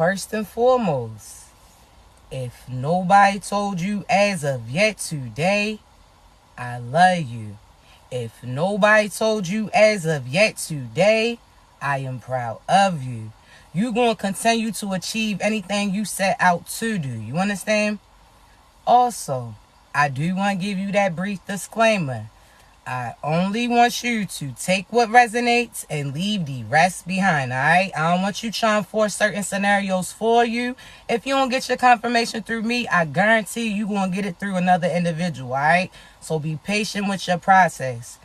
First and foremost, if nobody told you as of yet today, I love you. If nobody told you as of yet today, I am proud of you. You're going to continue to achieve anything you set out to do. You understand? Also, I do want to give you that brief disclaimer. I only want you to take what resonates and leave the rest behind, alright? I don't want you trying to force certain scenarios for you. If you don't get your confirmation through me, I guarantee you're going to get it through another individual, alright? So be patient with your process.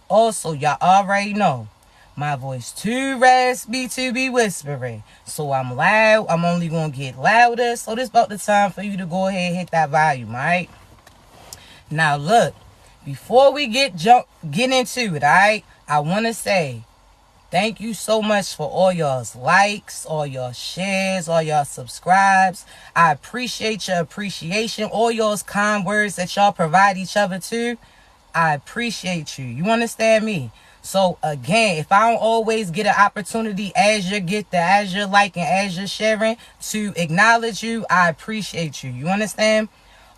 Also, y'all already know, my voice too raspy to be whispering. So I'm loud. I'm only going to get louder. So this about the time for you to go ahead and hit that volume, alright? Now look. Before we get into it, alright, I want to say thank you so much for all y'all's likes, all y'all shares, all y'all subscribes. I appreciate your appreciation, all y'all's kind words that y'all provide each other too. I appreciate you. You understand me? So again, if I don't always get an opportunity as you're liking, as you're sharing, to acknowledge you, I appreciate you. You understand?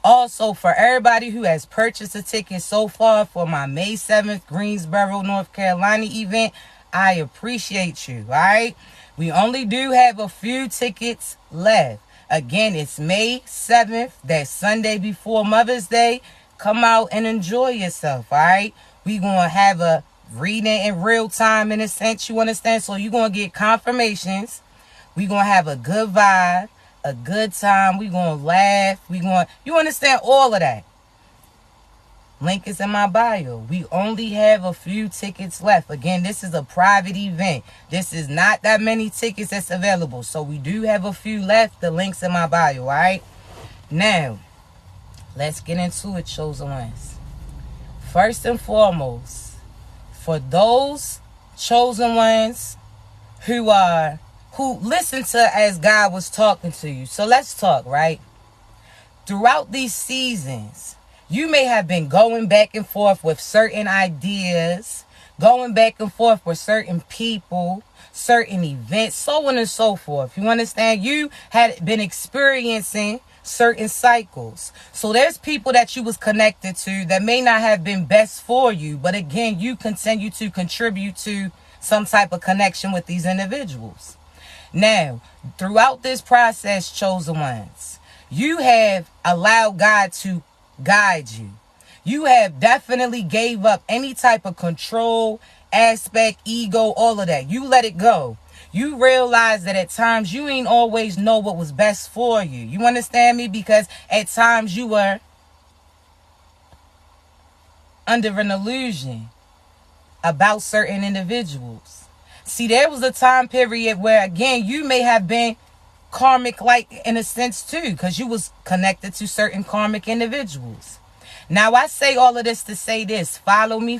Also, for everybody who has purchased a ticket so far for my May 7th Greensboro, North Carolina event, I appreciate you, all right? We only do have a few tickets left. Again, it's May 7th, that Sunday before Mother's Day. Come out and enjoy yourself, all right? We're going to have a reading in real time, in a sense, you understand? So you're going to get confirmations. We're going to have a good vibe. A good time. We gonna laugh. You understand all of that. Link is in my bio. We only have a few tickets left. Again, this is a private event. This is not that many tickets that's available. So we do have a few left. The link's in my bio, alright? Now, let's get into it, chosen ones. First and foremost, for those chosen ones who listen to as God was talking to you. So let's talk, right? Throughout these seasons, you may have been going back and forth with certain ideas, going back and forth with certain people, certain events, so on and so forth. You understand? You had been experiencing certain cycles. So there's people that you was connected to that may not have been best for you, but again, you continue to contribute to some type of connection with these individuals. Now, throughout this process, chosen ones, you have allowed God to guide you. You have definitely gave up any type of control, aspect, ego, all of that. You let it go. You realize that at times you ain't always know what was best for you. You understand me? Because at times you were under an illusion about certain individuals. See, there was a time period where, again, you may have been karmic-like in a sense, too, because you was connected to certain karmic individuals. Now, I say all of this to say this. Follow me,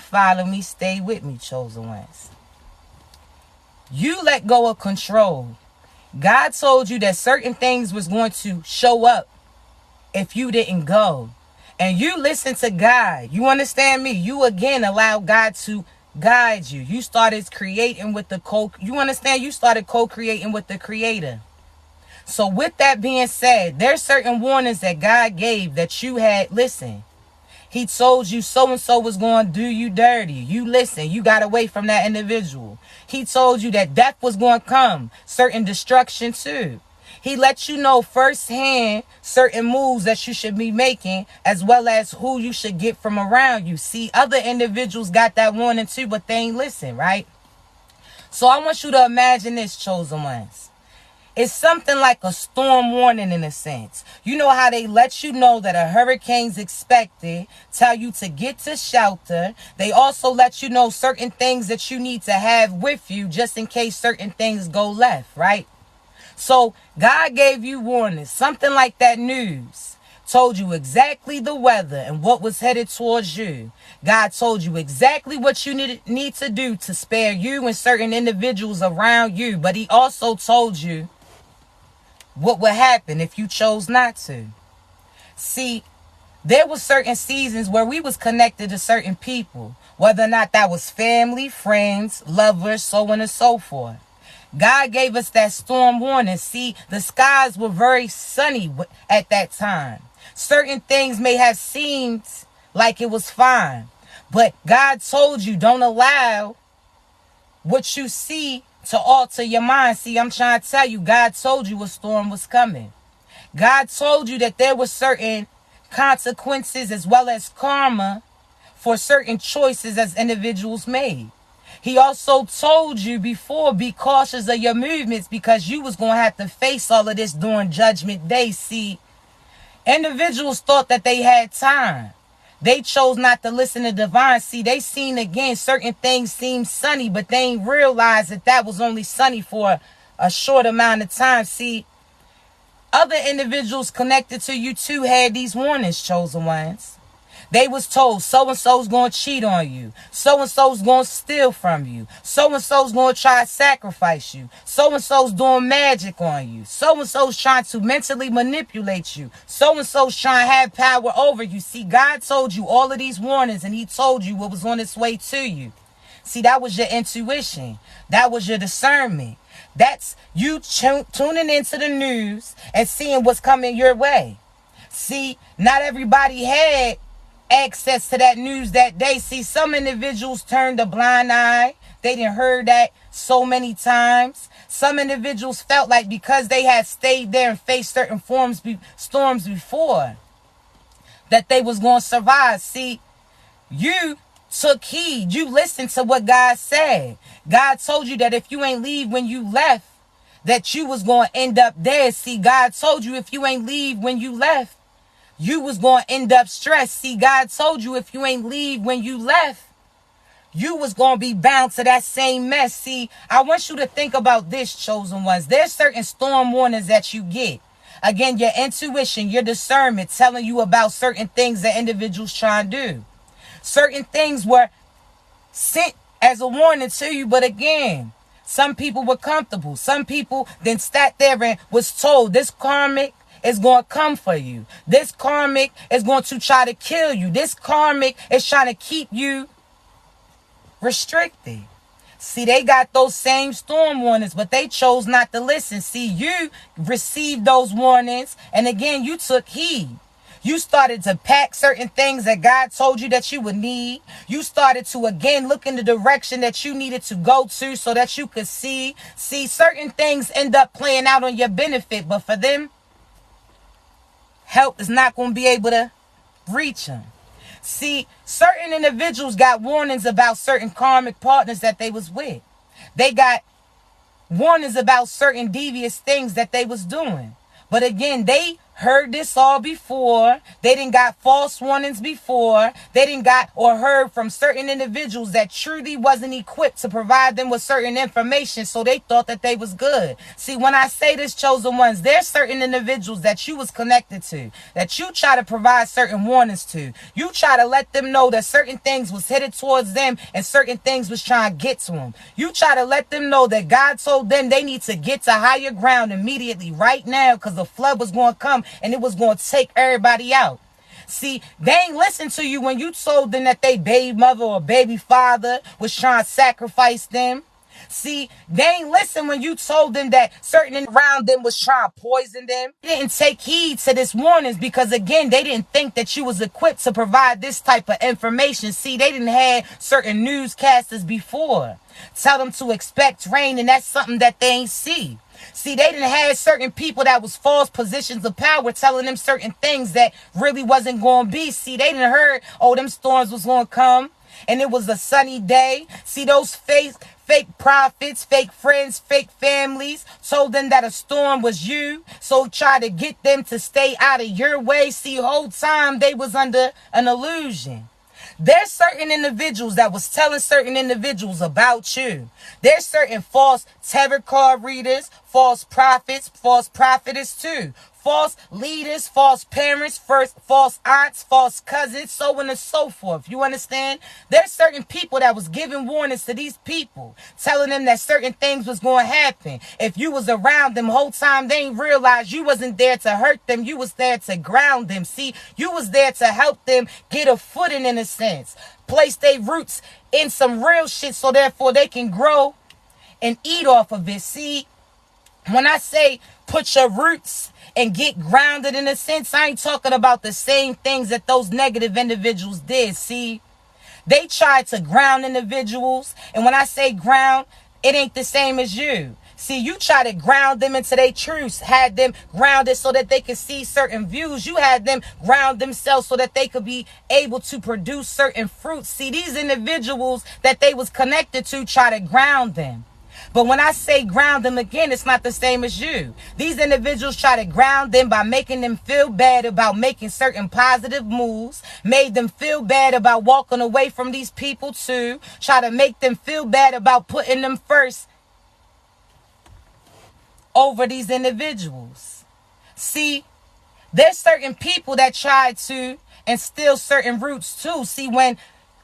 stay with me, chosen ones. You let go of control. God told you that certain things was going to show up if you didn't go. And you listen to God. You understand me? You, again, allow God to guide you. You started creating with you started co-creating with the Creator. So with that being said, there's certain warnings that God gave that you had. Listen, He told you so-and-so was going to do you dirty. You listen, you got away from that individual. He told you that death was going to come, certain destruction too. He let you know firsthand certain moves that you should be making, as well as who you should get from around you. See, other individuals got that warning too, but they ain't listen, right? So I want you to imagine this, chosen ones. It's something like a storm warning in a sense. You know how they let you know that a hurricane's expected, tell you to get to shelter. They also let you know certain things that you need to have with you just in case certain things go left, right? So God gave you warnings, something like that news. Told you exactly the weather and what was headed towards you. God told you exactly what you need to do to spare you and certain individuals around you. But He also told you what would happen if you chose not to. See, there were certain seasons where we was connected to certain people, whether or not that was family, friends, lovers, so on and so forth. God gave us that storm warning. See, the skies were very sunny at that time. Certain things may have seemed like it was fine, but God told you, don't allow what you see to alter your mind. See, I'm trying to tell you, God told you a storm was coming. God told you that there were certain consequences as well as karma for certain choices as individuals made. He also told you before, be cautious of your movements because you was going to have to face all of this during Judgment Day. See, individuals thought that they had time. They chose not to listen to divine. See, they seen again certain things seem sunny, but they ain't realized that that was only sunny for a short amount of time. See, other individuals connected to you too had these warnings, chosen ones. They was told so-and-so's going to cheat on you. So-and-so's going to steal from you. So-and-so's going to try to sacrifice you. So-and-so's doing magic on you. So-and-so's trying to mentally manipulate you. So-and-so's trying to have power over you. See, God told you all of these warnings and he told you what was on its way to you. See, that was your intuition. That was your discernment. That's you tuning into the news and seeing what's coming your way. See, not everybody had access to that news that day. See, some individuals turned a blind eye. They didn't heard that so many times. Some individuals felt like because they had stayed there and faced certain storms before, that they was going to survive. See, you took heed. You listened to what God said. God told you that if you ain't leave when you left, that you was going to end up dead. See, God told you if you ain't leave when you left, you was going to end up stressed. See, God told you if you ain't leave when you left, you was going to be bound to that same mess. See, I want you to think about this, chosen ones. There's certain storm warnings that you get. Again, your intuition, your discernment telling you about certain things that individuals try to do. Certain things were sent as a warning to you, but again, some people were comfortable. Some people then sat there and was told this karmic is going to come for you. This karmic is going to try to kill you. This karmic is trying to keep you restricted. See, they got those same storm warnings, but they chose not to listen. See, you received those warnings, and again, you took heed. You started to pack certain things that God told you that you would need. You started to, again, look in the direction that you needed to go to so that you could see. See, certain things end up playing out on your benefit, but for them, help is not going to be able to reach them. See, certain individuals got warnings about certain karmic partners that they was with. They got warnings about certain devious things that they was doing. But again, they heard this all before. They didn't got false warnings before. They didn't got or heard from certain individuals that truly wasn't equipped to provide them with certain information, so they thought that they was good. See, when I say this, chosen ones, there's certain individuals that you was connected to, that you try to provide certain warnings to. You try to let them know that certain things was headed towards them and certain things was trying to get to them. You try to let them know that God told them they need to get to higher ground immediately right now because the flood was going to come and it was going to take everybody out. See, they ain't listen to you when you told them that they baby mother or baby father was trying to sacrifice them. See, they ain't listen when you told them that certain around them was trying to poison them. They didn't take heed to this warnings because, again, they didn't think that you was equipped to provide this type of information. See, they didn't have certain newscasters before tell them to expect rain, and that's something that they ain't see. See, they didn't have certain people that was false positions of power telling them certain things that really wasn't going to be. See, they didn't heard, oh, them storms was going to come and it was a sunny day. See, those fake prophets, fake friends, fake families told them that a storm was you. So try to get them to stay out of your way. See, whole time they was under an illusion. There's certain individuals that was telling certain individuals about you. There's certain false tarot card readers, false prophets, false prophetess too. False leaders, false parents, false aunts, false cousins, so on and so forth. You understand? There's certain people that was giving warnings to these people, telling them that certain things was going to happen. If you was around them whole time, they ain't realized you wasn't there to hurt them. You was there to ground them. See, you was there to help them get a footing in a sense. Place their roots in some real shit so therefore they can grow and eat off of it. See, when I say put your roots and get grounded in a sense, I ain't talking about the same things that those negative individuals did. See, they tried to ground individuals. And when I say ground, it ain't the same as you. See, you try to ground them into their truths, had them grounded so that they could see certain views. You had them ground themselves so that they could be able to produce certain fruits. See, these individuals that they was connected to try to ground them. But when I say ground them again, it's not the same as you. These individuals try to ground them by making them feel bad about making certain positive moves, made them feel bad about walking away from these people too, try to make them feel bad about putting them first over these individuals. See, there's certain people that try to instill certain roots too. See, when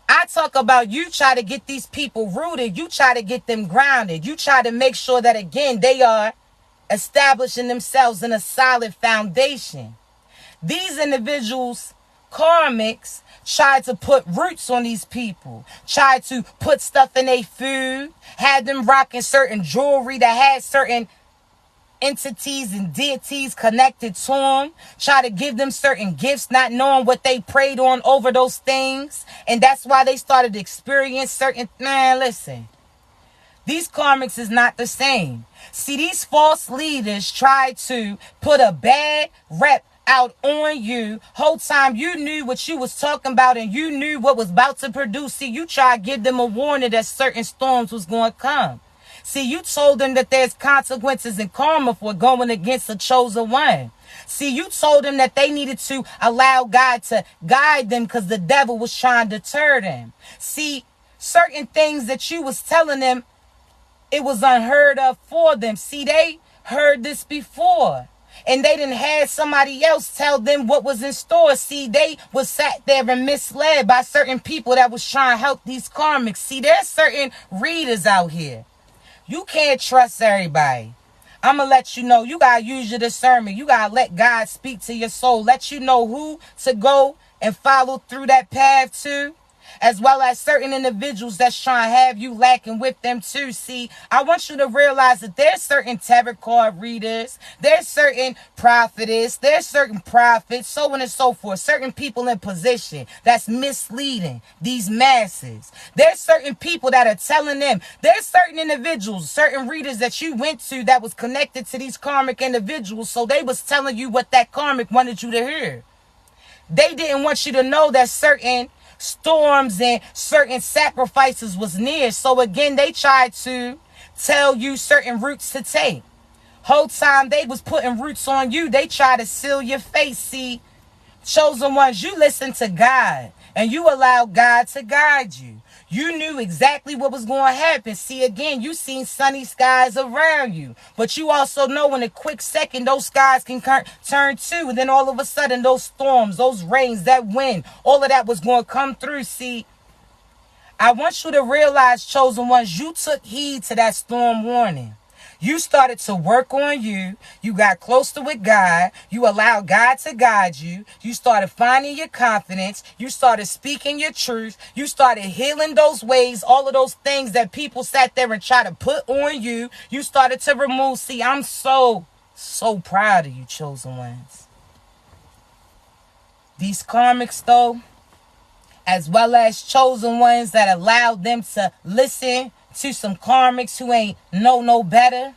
I talk about you try to get these people rooted, you try to get them grounded, you try to make sure that, again, they are establishing themselves in a solid foundation. These individuals, karmics, tried to put roots on these people, tried to put stuff in their food, had them rocking certain jewelry that had certain entities and deities connected to them, try to give them certain gifts, not knowing what they prayed on over those things. And that's why they started to experience certain, man, listen, these karmics is not the same. See, these false leaders try to put a bad rep out on you. Whole time you knew what you was talking about and you knew what was about to produce. See, you try to give them a warning that certain storms was going to come. See, you told them that there's consequences and karma for going against the chosen one. See, you told them that they needed to allow God to guide them because the devil was trying to deter them. See, certain things that you was telling them, it was unheard of for them. See, they heard this before. And they didn't have somebody else tell them what was in store. See, they was sat there and misled by certain people that was trying to help these karmics. See, there's certain readers out here. You can't trust everybody. I'm going to let you know. You got to use your discernment. You got to let God speak to your soul. Let you know who to go and follow through that path to. As well as certain individuals that's trying to have you lacking with them too. See, I want you to realize that there's certain tarot card readers, there's certain prophetess, there's certain prophets, so on and so forth. Certain people in position that's misleading these masses. There's certain people that are telling them. There's certain individuals, certain readers that you went to that was connected to these karmic individuals. So they was telling you what that karmic wanted you to hear. They didn't want you to know that certain storms and certain sacrifices was near. So again, they tried to tell you certain routes to take. Whole time they was putting roots on you, they tried to seal your face. See, chosen ones, you listen to God and you allow God to guide you. You knew exactly what was going to happen. See, again, you seen sunny skies around you. But you also know in a quick second, those skies can turn to. And then all of a sudden, those storms, those rains, that wind, all of that was going to come through. See, I want you to realize, chosen ones, you took heed to that storm warning. You started to work on you. You got closer with God. You allowed God to guide you. You started finding your confidence. You started speaking your truth. You started healing those ways, all of those things that people sat there and tried to put on you. You started to remove. See, I'm so proud of you, chosen ones. These karmics, though, as well as chosen ones that allowed them to listen to some karmics who ain't know no better.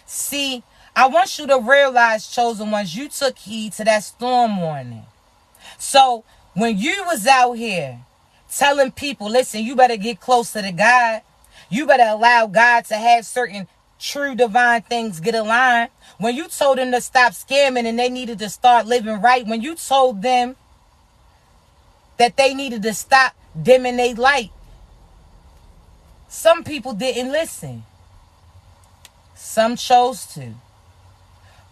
See, I want you to realize, chosen ones, you took heed to that storm warning. So when you was out here telling people, listen, you better get closer to God. You better allow God to have certain true divine things get aligned. When you told them to stop scamming and they needed to start living right. When you told them that they needed to stop dimming their light. Some people didn't listen. Some chose to.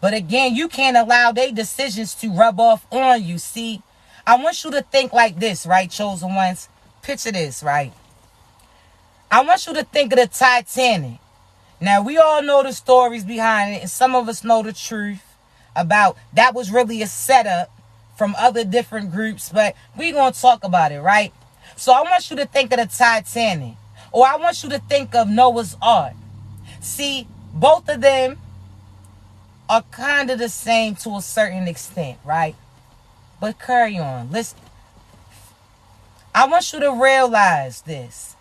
But again, you can't allow their decisions to rub off on you. See, I want you to think like this, right, chosen ones? Picture this, right? I want you to think of the Titanic. Now, we all know the stories behind it, and some of us know the truth about that was really a setup from other different groups, but we're going to talk about it, right? So I want you to think of the Titanic. Or I want you to think of Noah's Ark. See, both of them are kind of the same to a certain extent, right? But carry on. Listen, I want you to realize this.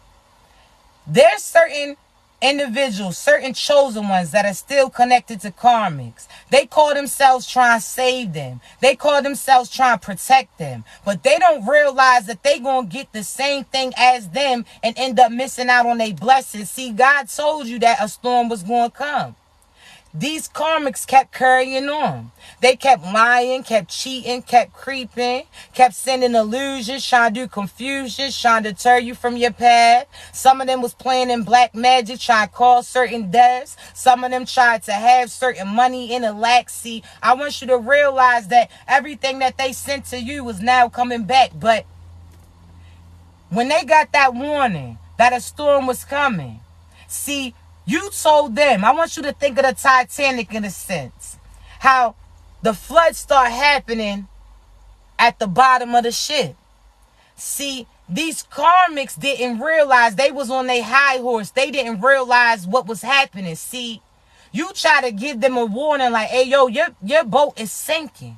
There's certain individuals, certain chosen ones that are still connected to karmics. They call themselves trying to save them. They call themselves trying to protect them. But they don't realize that they going to get the same thing as them and end up missing out on their blessings. See, God told you that a storm was going to come. These karmics kept carrying on. They kept lying, kept cheating, kept creeping, kept sending illusions, trying to do confusion, trying to deter you from your path. Some of them was playing in black magic, trying to cause certain deaths. Some of them tried to have certain money in a lack. See, I want you to realize that everything that they sent to you was now coming back. But when they got that warning that a storm was coming, see, you told them, I want you to think of the Titanic in a sense. How the floods start happening at the bottom of the ship. See, these karmics didn't realize they was on their high horse. They didn't realize what was happening. See, you try to give them a warning like, hey, yo, your boat is sinking.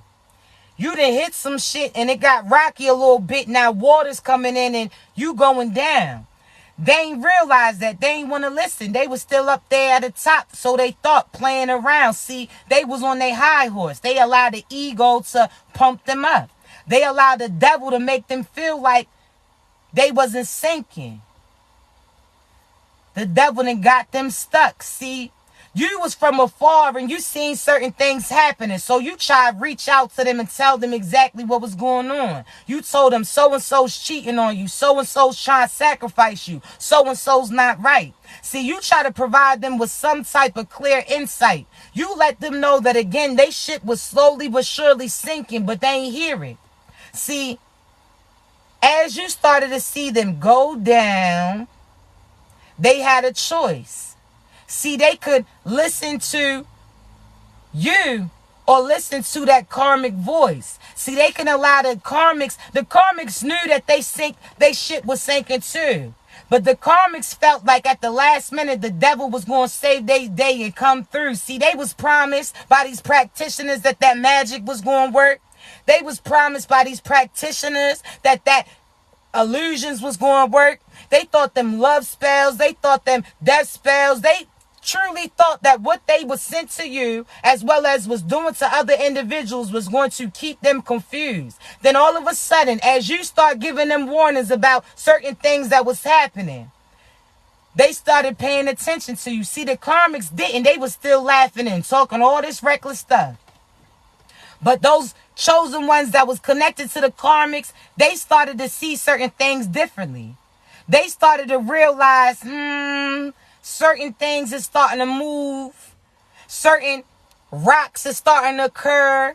You done hit some shit and it got rocky a little bit. Now water's coming in and you going down. They ain't realized that. They ain't want to listen. They was still up there at the top, so they thought, playing around. See, they was on their high horse. They allowed the ego to pump them up. They allowed the devil to make them feel like they wasn't sinking. The devil done got them stuck. See, you was from afar and you seen certain things happening. So you try to reach out to them and tell them exactly what was going on. You told them so-and-so's cheating on you. So-and-so's trying to sacrifice you. So-and-so's not right. See, you try to provide them with some type of clear insight. You let them know that, again, they ship was slowly but surely sinking, but they ain't hear it. See, as you started to see them go down, they had a choice. See, they could listen to you or listen to that karmic voice. See, they can allow the karmics knew that they ship was sinking too. But the karmics felt like at the last minute the devil was going to save their day and come through. See, they was promised by these practitioners that magic was going to work. They was promised by these practitioners that illusions was going to work. They thought them love spells. They thought them death spells. They truly thought that what they was sent to you as well as was doing to other individuals was going to keep them confused. Then all of a sudden, as you start giving them warnings about certain things that was happening, they started paying attention to you. See, the karmics didn't. They was still laughing and talking all this reckless stuff. But those chosen ones that was connected to the karmics, they started to see certain things differently. They started to realize, certain things is starting to move. Certain rocks is starting to occur.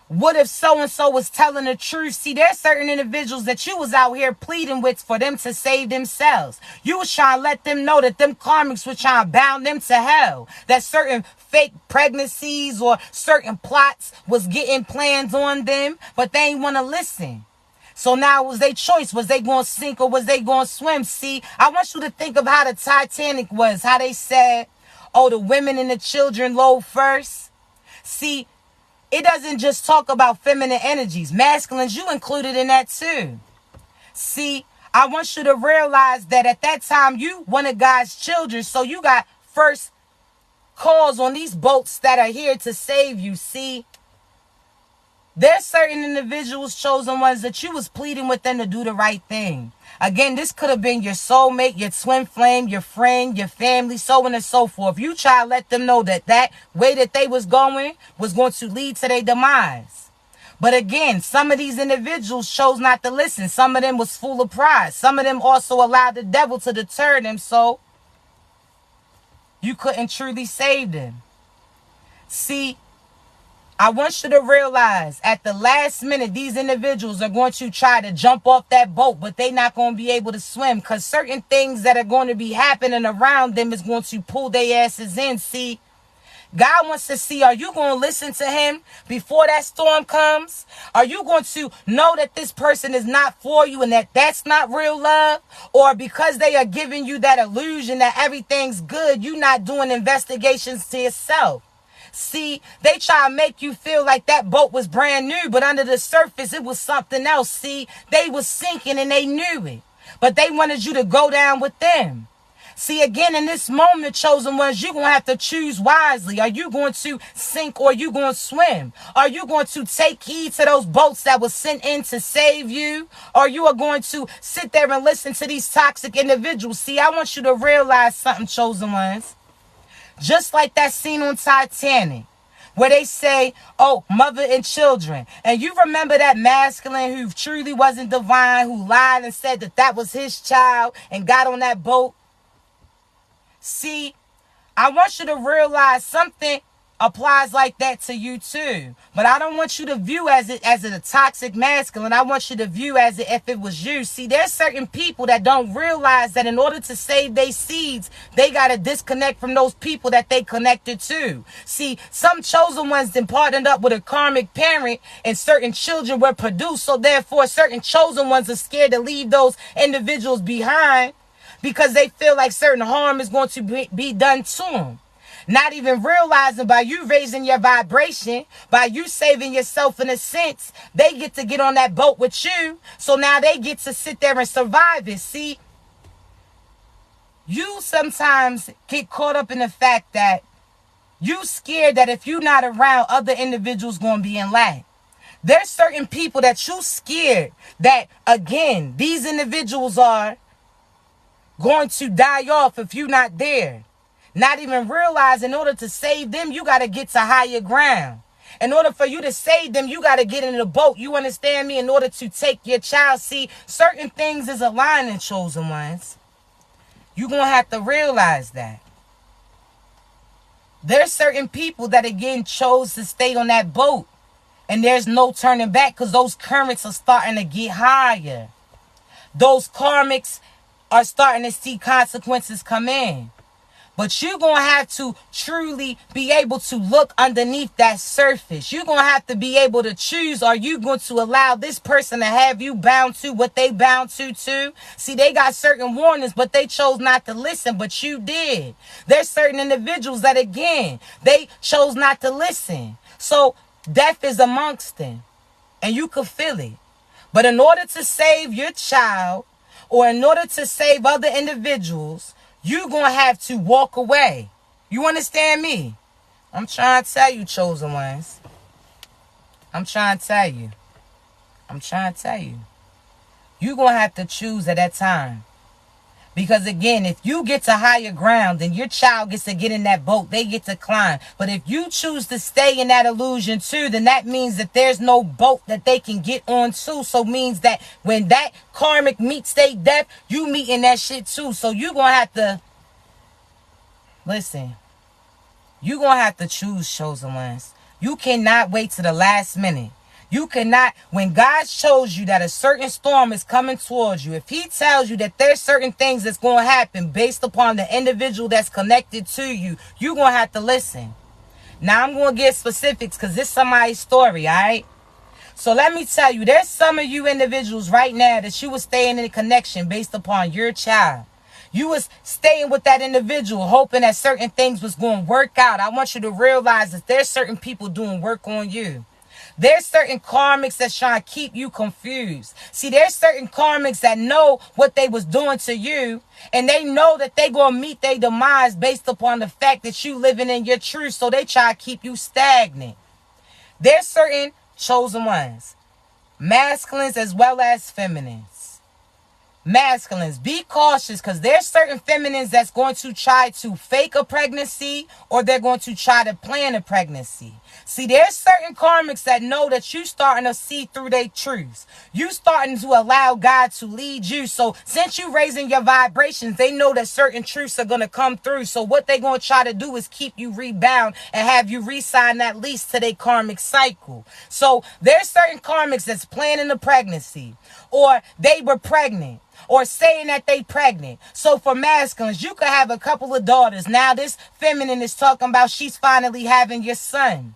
What if so-and-so was telling the truth? See, there's certain individuals that you was out here pleading with for them to save themselves. You was trying to let them know that them karmics were trying to bound them to hell. That certain fake pregnancies or certain plots was getting plans on them, but they ain't want to listen. So now it was their choice. Was they going to sink or was they going to swim? See, I want you to think of how the Titanic was. How they said, oh, the women and the children low first. See, it doesn't just talk about feminine energies. Masculines, you included in that too. See, I want you to realize that at that time, you one of God's children. So you got first calls on these boats that are here to save you. See, there's certain individuals, chosen ones, that you was pleading with them to do the right thing. Again, this could have been your soulmate, your twin flame, your friend, your family, so on and so forth. You try to let them know that way that they was going to lead to their demise. But again, some of these individuals chose not to listen. Some of them was full of pride. Some of them also allowed the devil to deter them, so you couldn't truly save them. See, I want you to realize at the last minute, these individuals are going to try to jump off that boat, but they're not going to be able to swim because certain things that are going to be happening around them is going to pull their asses in. See, God wants to see, are you going to listen to him before that storm comes? Are you going to know that this person is not for you and that that's not real love? Or because they are giving you that illusion that everything's good, you not doing investigations to yourself? See, they try to make you feel like that boat was brand new, but under the surface, it was something else. See, they was sinking and they knew it, but they wanted you to go down with them. See, again, in this moment, chosen ones, you're going to have to choose wisely. Are you going to sink or are you going to swim? Are you going to take heed to those boats that were sent in to save you? Or you are going to sit there and listen to these toxic individuals? See, I want you to realize something, chosen ones. Just like that scene on Titanic, where they say, oh, mother and children. And you remember that masculine who truly wasn't divine, who lied and said that that was his child and got on that boat? See, I want you to realize something applies like that to you too. But I don't want you to view as a toxic masculine. I want you to view as if it was you. See, there's certain people that don't realize that in order to save their seeds, they got to disconnect from those people that they connected to. See, some chosen ones then partnered up with a karmic parent and certain children were produced. So therefore, certain chosen ones are scared to leave those individuals behind, because they feel like certain harm is going to be done to them. Not even realizing by you raising your vibration, by you saving yourself in a sense, they get to get on that boat with you. So now they get to sit there and survive it. See, you sometimes get caught up in the fact that you scared that if you're not around, other individuals going to be in lack. There's certain people that you scared that, again, these individuals are going to die off if you're not there. Not even realize in order to save them, you got to get to higher ground. In order for you to save them, you got to get in the boat. You understand me? In order to take your child. See, certain things is aligning, chosen ones. You're going to have to realize that. There's certain people that, again, chose to stay on that boat. And there's no turning back because those currents are starting to get higher. Those karmics are starting to see consequences come in. But you're going to have to truly be able to look underneath that surface. You're going to have to be able to choose. Are you going to allow this person to have you bound to what they bound to too? See, they got certain warnings, but they chose not to listen, but you did. There's certain individuals that, again, they chose not to listen. So death is amongst them, and you could feel it. But in order to save your child, or in order to save other individuals, you're going to have to walk away. You understand me? I'm trying to tell you, chosen ones. I'm trying to tell you. I'm trying to tell you. You're going to have to choose at that time. Because again, if you get to higher ground, then your child gets to get in that boat. They get to climb. But if you choose to stay in that illusion too, then that means that there's no boat that they can get on to. So means that when that karmic meets their death, you meet in that shit too. So you're going to have to, listen, you're going to have to choose, chosen ones. You cannot wait to the last minute. You cannot, when God shows you that a certain storm is coming towards you, if he tells you that there's certain things that's going to happen based upon the individual that's connected to you, you're going to have to listen. Now, I'm going to get specifics because this is somebody's story, all right? So let me tell you, there's some of you individuals right now that you were staying in a connection based upon your child. You was staying with that individual hoping that certain things was going to work out. I want you to realize that there's certain people doing work on you. There's certain karmics that's trying to keep you confused. See, there's certain karmics that know what they was doing to you, and they know that they going to meet their demise based upon the fact that you living in your truth, so they try to keep you stagnant. There's certain chosen ones, masculines as well as feminines. Masculines, be cautious because there's certain feminines that's going to try to fake a pregnancy or they're going to try to plan a pregnancy. See, there's certain karmics that know that you starting to see through their truths. You starting to allow God to lead you. So since you raising your vibrations, they know that certain truths are going to come through. So what they're going to try to do is keep you rebound and have you re-sign that lease to their karmic cycle. So there's certain karmics that's planning a pregnancy or they were pregnant. or saying that they pregnant. So for masculines, you could have a couple of daughters. Now this feminine is talking about she's finally having your son,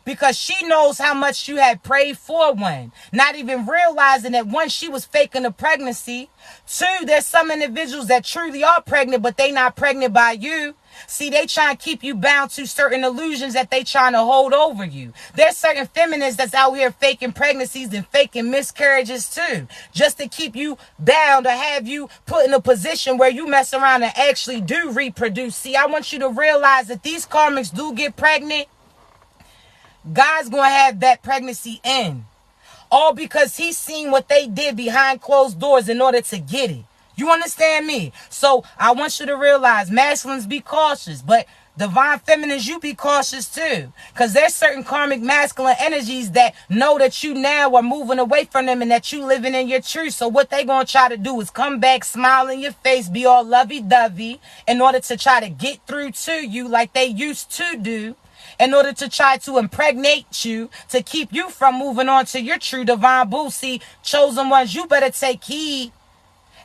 because she knows how much you had prayed for one, not even realizing that one, she was faking a pregnancy. Two, there's some individuals that truly are pregnant, but they not pregnant by you. See, they trying to keep you bound to certain illusions that they trying to hold over you. There's certain feminists that's out here faking pregnancies and faking miscarriages too, just to keep you bound or have you put in a position where you mess around and actually do reproduce. See, I want you to realize that these karmics do get pregnant. God's going to have that pregnancy end. All because he's seen what they did behind closed doors in order to get it. You understand me? So I want you to realize, masculines, be cautious. But divine feminines, you be cautious too. Because there's certain karmic masculine energies that know that you now are moving away from them and that you living in your truth. So what they going to try to do is come back, smile in your face, be all lovey-dovey in order to try to get through to you like they used to do, in order to try to impregnate you, to keep you from moving on to your true divine boo. See, chosen ones, you better take heed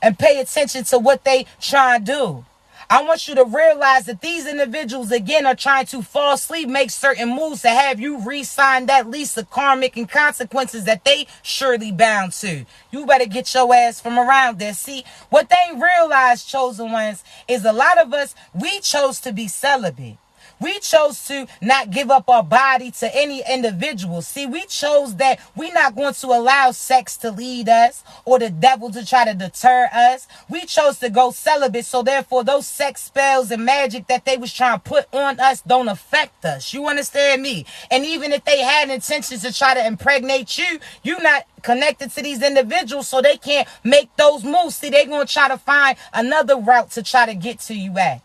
and pay attention to what they try to do. I want you to realize that these individuals, again, are trying to falsely make certain moves to have you re-sign that lease of karmic and consequences that they surely bound to. You better get your ass from around there. See, what they realized, chosen ones, is a lot of us, we chose to be celibate. We chose to not give up our body to any individual. See, we chose that we're not going to allow sex to lead us or the devil to try to deter us. We chose to go celibate, so therefore those sex spells and magic that they was trying to put on us don't affect us. You understand me? And even if they had intentions to try to impregnate you, you're not connected to these individuals, so they can't make those moves. See, they're going to try to find another route to try to get to you at.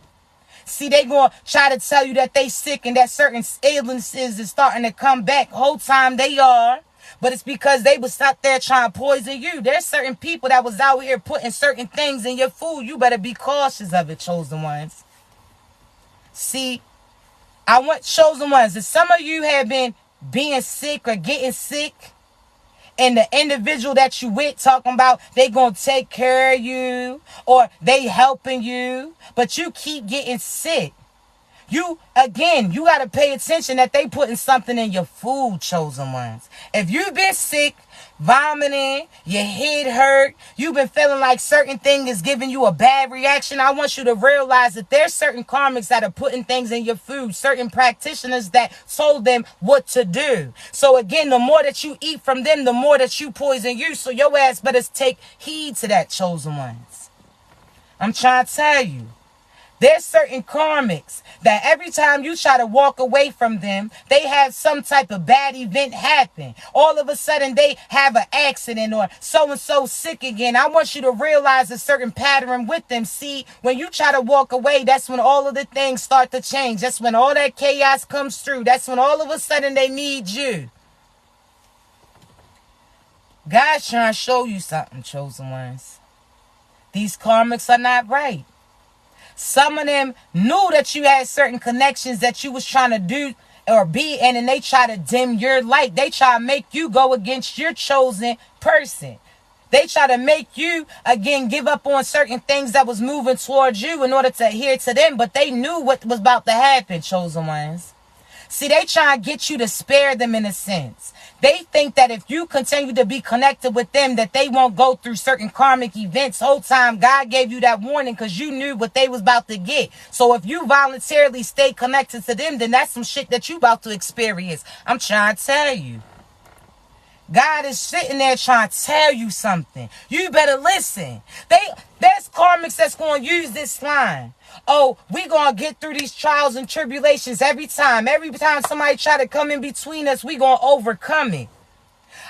See, they going to try to tell you that they sick and that certain illnesses is starting to come back. Whole time they are. But it's because they was out there trying to poison you. There's certain people that was out here putting certain things in your food. You better be cautious of it, chosen ones. See, I want chosen ones. If some of you have been being sick or getting sick, and the individual that you with talking about they gonna take care of you or they helping you, but you keep getting sick, you gotta pay attention that they putting something in your food, chosen ones. If you've been sick, vomiting, your head hurt, you've been feeling like certain thing is giving you a bad reaction, I want you to realize that there's certain karmics that are putting things in your food, certain practitioners that told them what to do. So again, the more that you eat from them, the more that you poison you. So your ass better take heed to that, chosen ones. I'm trying to tell you. There's certain karmics that every time you try to walk away from them, they have some type of bad event happen. All of a sudden, they have an accident or so-and-so sick again. I want you to realize a certain pattern with them. See, when you try to walk away, that's when all of the things start to change. That's when all that chaos comes through. That's when all of a sudden they need you. God's trying to show you something, chosen ones. These karmics are not right. Some of them knew that you had certain connections that you was trying to do or be in, and they try to dim your light. They try to make you go against your chosen person. They try to make you, again, give up on certain things that was moving towards you in order to adhere to them, but they knew what was about to happen, chosen ones. See, they try to get you to spare them in a sense. They think that if you continue to be connected with them, that they won't go through certain karmic events. Whole time, God gave you that warning because you knew what they was about to get. So if you voluntarily stay connected to them, then that's some shit that you about to experience. I'm trying to tell you. God is sitting there trying to tell you something. You better listen. There's karmics that's going to use this line. Oh, we going to get through these trials and tribulations every time. Every time somebody try to come in between us, we going to overcome it.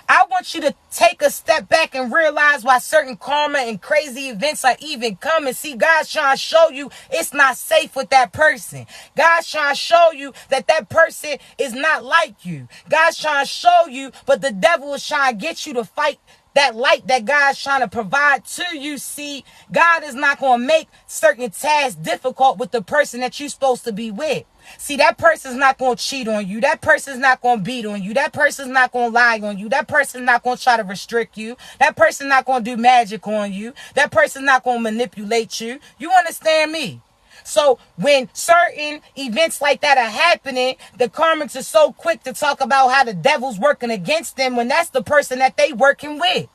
I want you to take a step back and realize why certain karma and crazy events are even coming. See, God's trying to show you it's not safe with that person. God's trying to show you that that person is not like you. God's trying to show you, but the devil is trying to get you to fight that light that God's trying to provide to you. See, God is not going to make certain tasks difficult with the person that you're supposed to be with. See, that person's not going to cheat on you. That person's not going to beat on you. That person's not going to lie on you. That person's not going to try to restrict you. That person's not going to do magic on you. That person's not going to manipulate you. You understand me? So when certain events like that are happening, the karmics are so quick to talk about how the devil's working against them when that's the person that they working with.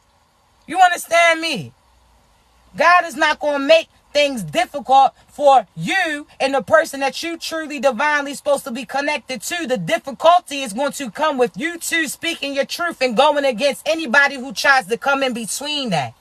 You understand me? God is not going to make things difficult for you and the person that you truly divinely supposed to be connected to. The difficulty is going to come with you two speaking your truth and going against anybody who tries to come in between that.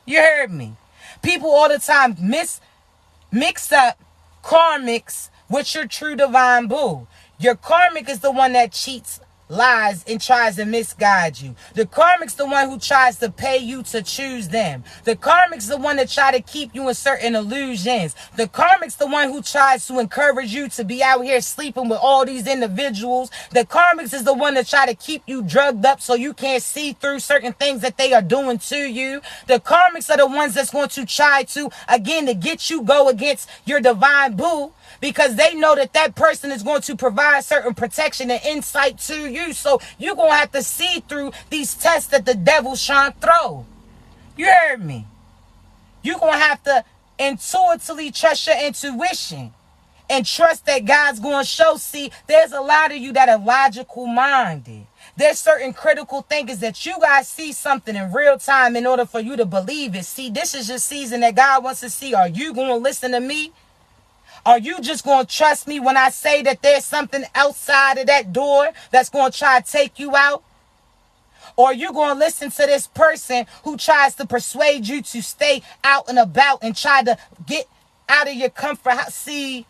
You heard me? People all the time mix up karmics with your true divine boo. Your karmic is the one that cheats, lies, and tries to misguide you. The karmic's the one who tries to pay you to choose them. The karmic's the one that try to keep you in certain illusions. The karmic's the one who tries to encourage you to be out here sleeping with all these individuals. The karmic's is the one that try to keep you drugged up so you can't see through certain things that they are doing to you. The karmic's are the ones that's going to try to, again, to get you go against your divine boo, because they know that that person is going to provide certain protection and insight to you. So you're going to have to see through these tests that the devil's trying to throw. You heard me? You're going to have to intuitively trust your intuition and trust that God's going to show. See, there's a lot of you that are logical minded. There's certain critical thinkers that you guys see something in real time in order for you to believe it. See, this is your season that God wants to see. Are you going to listen to me? Are you just going to trust me when I say that there's something outside of that door that's going to try to take you out? Or are you going to listen to this person who tries to persuade you to stay out and about and try to get out of your comfort house? See,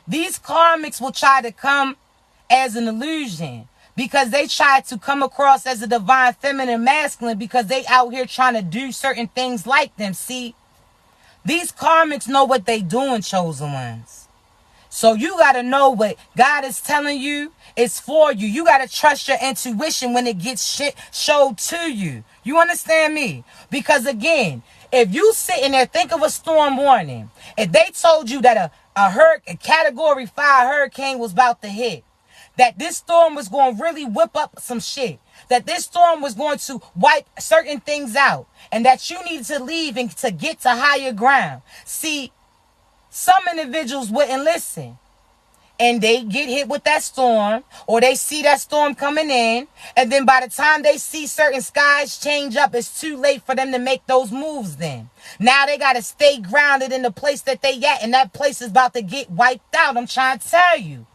these karmics will try to come as an illusion because they try to come across as a divine feminine masculine because they out here trying to do certain things like them. See, these karmics know what they doing, chosen ones. So you got to know what God is telling you is for you. You got to trust your intuition when it gets shit showed to you. You understand me? Because again, if you sitting there, think of a storm warning. If they told you that a category 5 hurricane was about to hit, that this storm was going to really whip up some shit, that this storm was going to wipe certain things out, and that you needed to leave and to get to higher ground. See, some individuals wouldn't listen, and they get hit with that storm, or they see that storm coming in, and then by the time they see certain skies change up, it's too late for them to make those moves then. Now they got to stay grounded in the place that they at, and that place is about to get wiped out. I'm trying to tell you.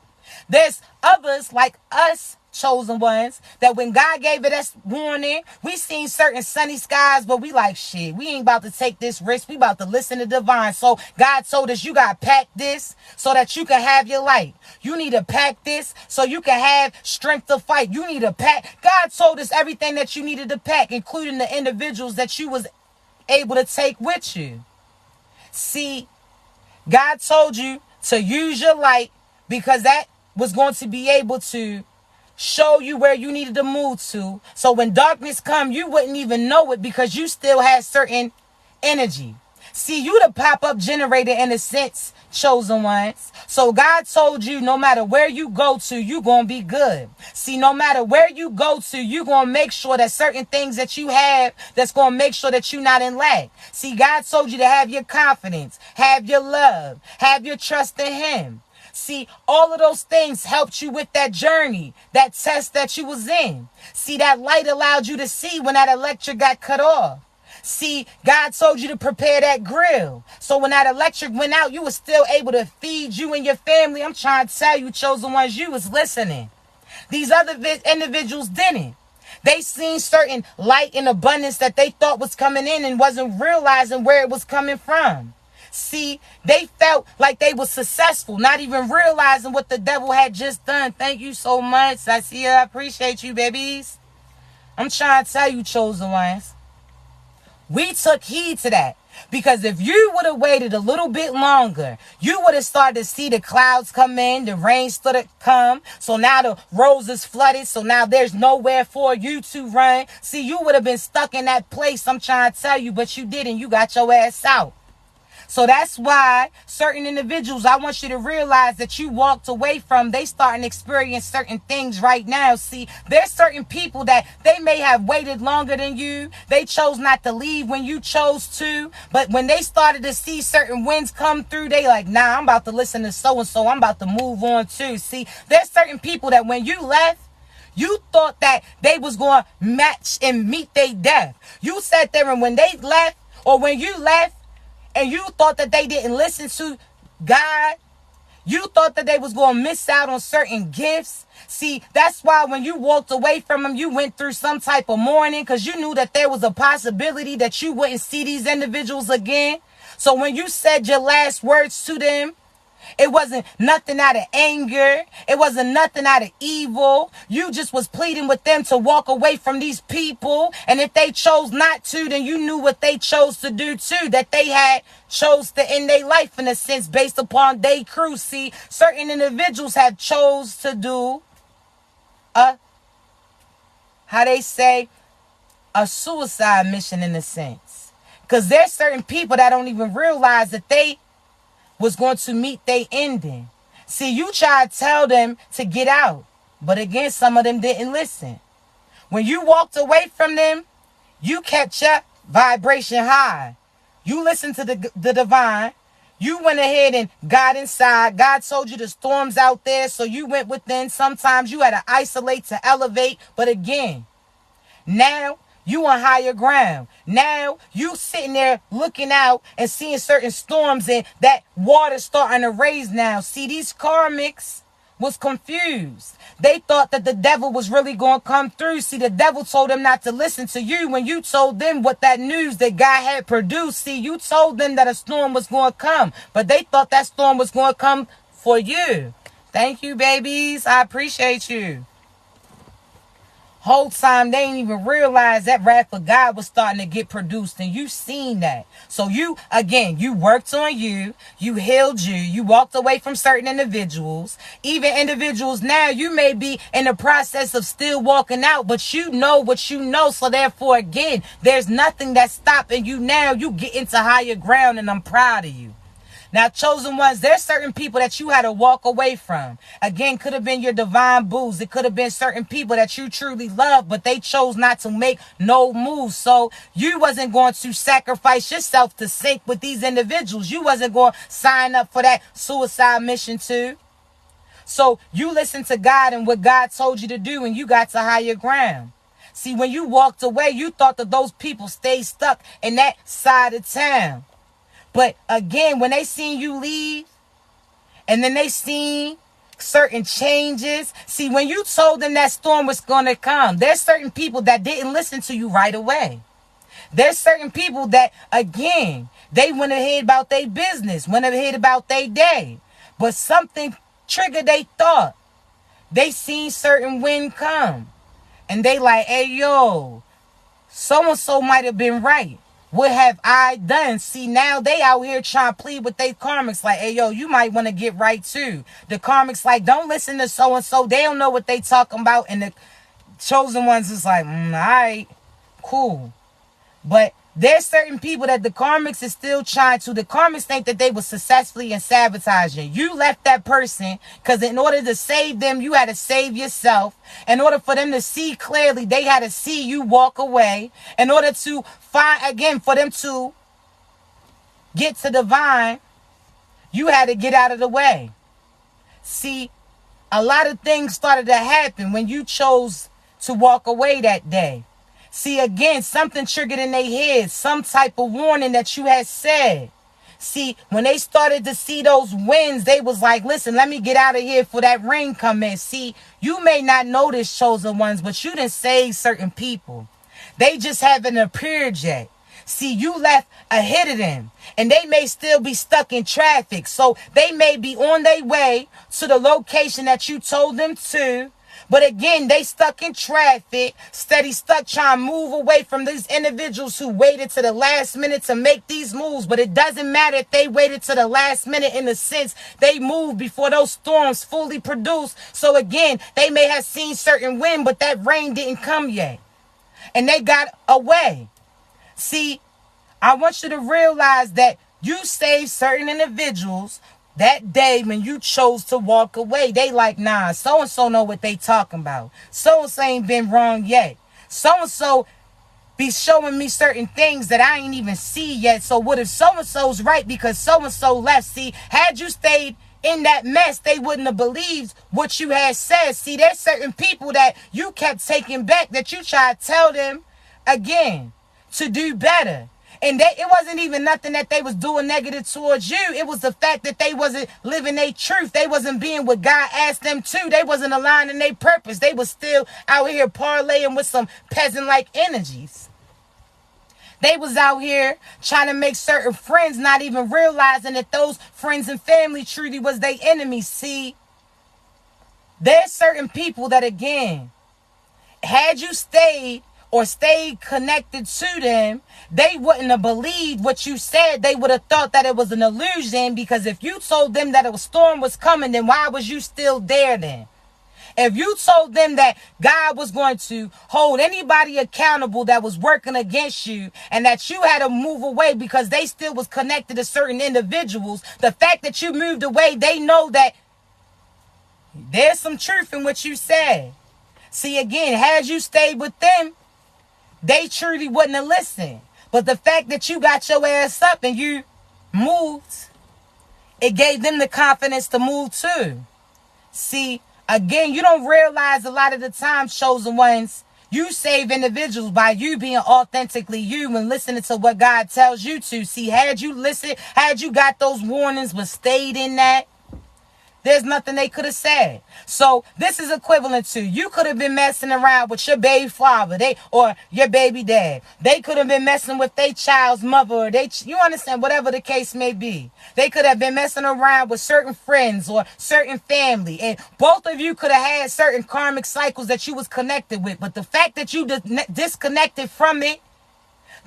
There's others like us, chosen ones, that when God gave it us warning, we seen certain sunny skies, but we like, shit, we ain't about to take this risk. We about to listen to divine. So God told us, you got to pack this so that you can have your light. You need to pack this so you can have strength to fight. You need to pack. God told us everything that you needed to pack, including the individuals that you was able to take with you. See, God told you to use your light because that was going to be able to show you where you needed to move to. So when darkness come, you wouldn't even know it because you still had certain energy. See, you the pop-up generator in a sense, chosen ones. So God told you no matter where you go to, you going to be good. See, no matter where you go to, you going to make sure that certain things that you have, that's going to make sure that you're not in lack. See, God told you to have your confidence, have your love, have your trust in him. See, all of those things helped you with that journey, that test that you was in. See, that light allowed you to see when that electric got cut off. See, God told you to prepare that grill. So when that electric went out, you were still able to feed you and your family. I'm trying to tell you, chosen ones, you was listening. These other individuals didn't. They seen certain light and abundance that they thought was coming in and wasn't realizing where it was coming from. See, they felt like they were successful, not even realizing what the devil had just done. Thank you so much. I see you. I appreciate you, babies. I'm trying to tell you, chosen ones. We took heed to that. Because if you would have waited a little bit longer, you would have started to see the clouds come in, the rain started to come. So now the roads is flooded. So now there's nowhere for you to run. See, you would have been stuck in that place, I'm trying to tell you, but you didn't. You got your ass out. So that's why certain individuals, I want you to realize that you walked away from, they starting to experience certain things right now. See, there's certain people that they may have waited longer than you. They chose not to leave when you chose to. But when they started to see certain winds come through, they like, nah, I'm about to listen to so-and-so. I'm about to move on too. See, there's certain people that when you left, you thought that they was going to match and meet their death. You sat there and when they left or when you left, and you thought that they didn't listen to God, you thought that they was going to miss out on certain gifts. See, that's why when you walked away from them, you went through some type of mourning because you knew that there was a possibility that you wouldn't see these individuals again. So when you said your last words to them, it wasn't nothing out of anger. It wasn't nothing out of evil. You just was pleading with them to walk away from these people. And if they chose not to, then you knew what they chose to do too. That they had chose to end their life in a sense based upon their crew. See, certain individuals have chose to do how they say, a suicide mission in a sense. Because there's certain people that don't even realize that they was going to meet their ending. See, you tried to tell them to get out. But again, some of them didn't listen. When you walked away from them, you kept your vibration high. You listened to the divine. You went ahead and got inside. God told you the storm's out there, so you went within. Sometimes you had to isolate to elevate. But again, now you on higher ground. Now you sitting there looking out and seeing certain storms and that water starting to raise now. See, these karmics was confused. They thought that the devil was really going to come through. See, the devil told them not to listen to you when you told them what that news that God had produced. See, you told them that a storm was going to come, but they thought that storm was going to come for you. Thank you, babies. I appreciate you. Whole time they didn't even realize that wrath of God was starting to get produced, and you seen that. So you, again, you worked on you healed you walked away from certain individuals. Even individuals now, you may be in the process of still walking out, but you know what you know. So therefore, again, there's nothing that's stopping you now. You get into higher ground, and I'm proud of you. Now, chosen ones, there's certain people that you had to walk away from. Again, could have been your divine boos. It could have been certain people that you truly love, but they chose not to make no moves. So you wasn't going to sacrifice yourself to sync with these individuals. You wasn't going to sign up for that suicide mission too. So you listened to God and what God told you to do, and you got to higher ground. See, when you walked away, you thought that those people stayed stuck in that side of town. But again, when they seen you leave, and then they seen certain changes. See, when you told them that storm was going to come, there's certain people that didn't listen to you right away. There's certain people that, again, they went ahead about their business, went ahead about their day. But something triggered their thought. They seen certain wind come. And they like, hey, yo, so-and-so might have been right. What have I done? See, now they out here trying to plead with their karmics like, hey, yo, you might want to get right too. The karmics like, don't listen to so-and-so. They don't know what they talking about. And the chosen ones is like, all right, cool. But there's certain people that the karmics is still trying to. The karmics think that they were successfully in sabotaging. You left that person because in order to save them, you had to save yourself. In order for them to see clearly, they had to see you walk away. In order to find, again, for them to get to divine, you had to get out of the way. See, a lot of things started to happen when you chose to walk away that day. See, again, something triggered in their head, some type of warning that you had said. See, when they started to see those winds, they was like, listen, let me get out of here for that rain come in. See, you may not know this, chosen ones, but you didn't save certain people. They just haven't appeared yet. See, you left ahead of them, and they may still be stuck in traffic. So they may be on their way to the location that you told them to, But again, they stuck in traffic, steady stuck trying to move away from these individuals who waited to the last minute to make these moves. But it doesn't matter if they waited to the last minute, in the sense they moved before those storms fully produced. So again, they may have seen certain wind, but that rain didn't come yet. And they got away. See, I want you to realize that you saved certain individuals that day when you chose to walk away. They like, nah, so-and-so know what they talking about. So-and-so ain't been wrong yet. So-and-so be showing me certain things that I ain't even see yet. So what if so-and-so's right because so-and-so left? See, had you stayed in that mess, they wouldn't have believed what you had said. See, there's certain people that you kept taking back, that you tried to tell them again to do better. And it wasn't even nothing that they was doing negative towards you. It was the fact that they wasn't living their truth. They wasn't being what God asked them to. They wasn't aligning their purpose. They was still out here parlaying with some peasant-like energies. They was out here trying to make certain friends, not even realizing that those friends and family truly was their enemies. See, there's certain people that, again, had you stayed or stayed connected to them, they wouldn't have believed what you said. They would have thought that it was an illusion, because if you told them that a storm was coming, then why was you still there then? If you told them that God was going to hold anybody accountable that was working against you, and that you had to move away because they still was connected to certain individuals, the fact that you moved away, they know that there's some truth in what you said. See, again, had you stayed with them, they truly wouldn't have listened. But the fact that you got your ass up and you moved, it gave them the confidence to move too. See, again, you don't realize a lot of the time, chosen ones, you save individuals by you being authentically you and listening to what God tells you to. See, had you listened, had you got those warnings but stayed in that, there's nothing they could have said. So this is equivalent to, you could have been messing around with your baby father, or your baby dad. They could have been messing with their child's mother, or you understand, whatever the case may be. They could have been messing around with certain friends or certain family, and both of you could have had certain karmic cycles that you was connected with. But the fact that you disconnected from it,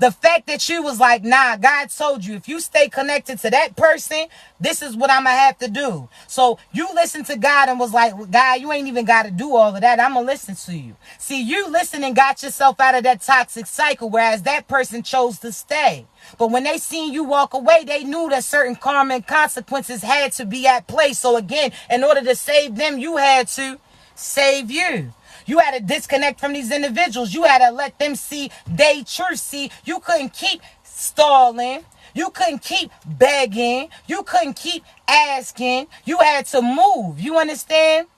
the fact that you was like, nah, God told you, if you stay connected to that person, this is what I'm going to have to do. So you listened to God and was like, God, you ain't even got to do all of that. I'm going to listen to you. See, you listened and got yourself out of that toxic cycle, whereas that person chose to stay. But when they seen you walk away, they knew that certain karmic consequences had to be at play. So again, in order to save them, you had to save you. You had to disconnect from these individuals. You had to let them see they truth. See, you couldn't keep stalling. You couldn't keep begging. You couldn't keep asking. You had to move. You understand?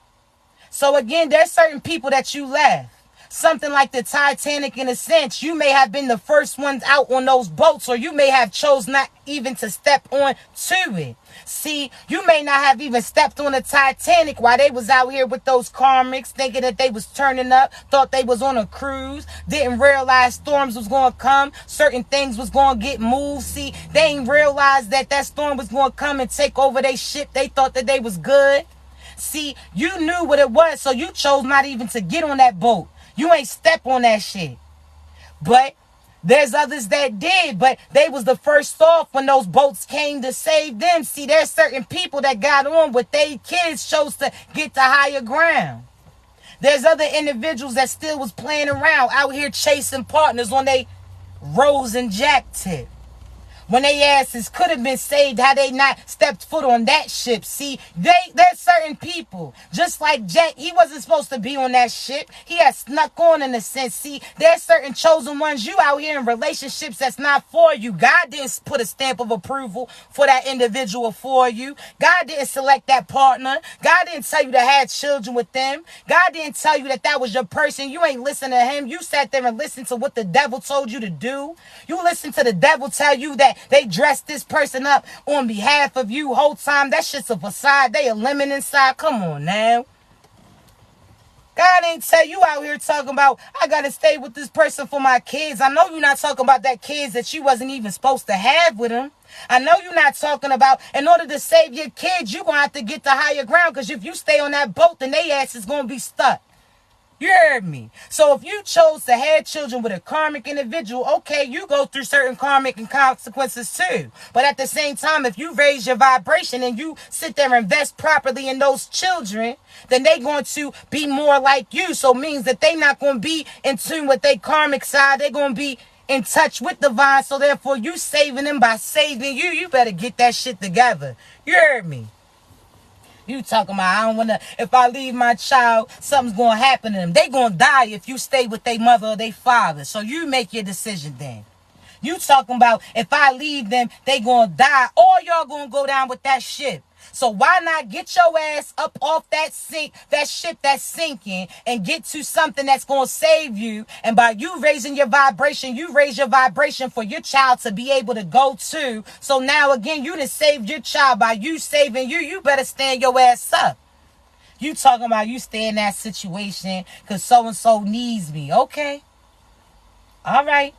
So again, there's certain people that you left. Something like the Titanic, in a sense, you may have been the first ones out on those boats, or you may have chose not even to step on to it. See, you may not have even stepped on the Titanic while they was out here with those karmics, thinking that they was turning up, thought they was on a cruise, didn't realize storms was going to come, certain things was going to get moved. See, they ain't realized that that storm was going to come and take over their ship. They thought that they was good. See, you knew what it was, so you chose not even to get on that boat. You ain't step on that shit. But there's others that did, but they was the first off when those boats came to save them. See, there's certain people that got on, but they kids chose to get to higher ground. There's other individuals that still was playing around, out here chasing partners on they Rose and Jack tip. When they asses could have been saved had they not stepped foot on that ship. See, there's certain people, just like Jack, he wasn't supposed to be on that ship. He had snuck on, in a sense. See, there's certain chosen ones, you out here in relationships that's not for you. God didn't put a stamp of approval for that individual for you. God didn't select that partner. God didn't tell you to have children with them. God didn't tell you that that was your person. You ain't listen to him. You sat there and listened to what the devil told you to do. You listened to the devil tell you that they dressed this person up on behalf of you whole time. That shit's a facade. They a lemon inside. Come on now. God ain't tell you out here talking about, I got to stay with this person for my kids. I know you're not talking about that kids that you wasn't even supposed to have with them. I know you're not talking about, in order to save your kids, you're going to have to get to higher ground, because if you stay on that boat, then they ass is going to be stuck. You heard me. So if you chose to have children with a karmic individual, okay, you go through certain karmic and consequences too. But at the same time, if you raise your vibration and you sit there and invest properly in those children, then they're going to be more like you. So it means that they're not going to be in tune with their karmic side. They're going to be in touch with divine. So therefore, you saving them by saving you. You better get that shit together. You heard me. You talking about, I don't want to, if I leave my child, something's going to happen to them. They going to die if you stay with their mother or their father. So you make your decision then. You talking about, if I leave them, they going to die. Or y'all going to go down with that ship. So why not get your ass up off that ship that's sinking and get to something that's going to save you. And by you raising your vibration, you raise your vibration for your child to be able to go to. So now again, you done saved your child. By you saving you, you better stand your ass up. You talking about you stay in that situation because so-and-so needs me. Okay. All right.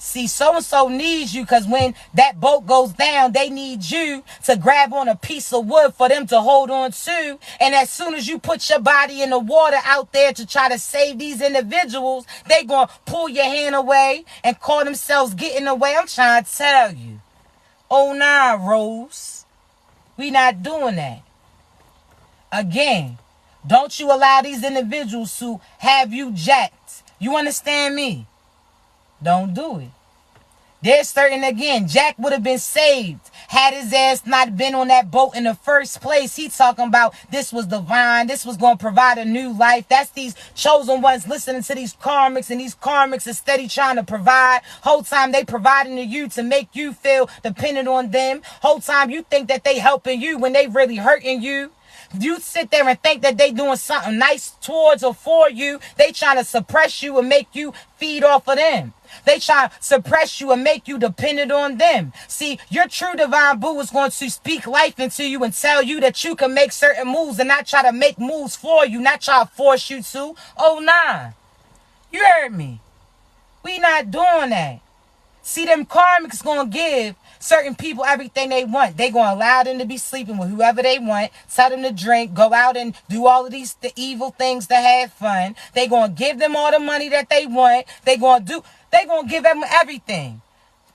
See, so-and-so needs you because when that boat goes down, they need you to grab on a piece of wood for them to hold on to. And as soon as you put your body in the water out there to try to save these individuals, they going to pull your hand away and call themselves getting away. I'm trying to tell you. Oh, nah, Rose. We not doing that. Again, don't you allow these individuals to have you jacked. You understand me? Don't do it. There's certain, again, Jack would have been saved had his ass not been on that boat in the first place. He talking about this was divine. This was going to provide a new life. That's these chosen ones listening to these karmics, and these karmics are steady trying to provide. Whole time they providing to you to make you feel dependent on them. Whole time you think that they helping you when they really hurting you. You sit there and think that they doing something nice towards or for you. They trying to suppress you and make you feed off of them. They try to suppress you and make you dependent on them. See, your true divine boo is going to speak life into you and tell you that you can make certain moves and not try to make moves for you, not try to force you to. Oh, nah. You heard me. We not doing that. See, them karmics going to give certain people everything they want. They going to allow them to be sleeping with whoever they want, tell them to drink, go out and do all of the evil things to have fun. They going to give them all the money that they want. They going to give them everything.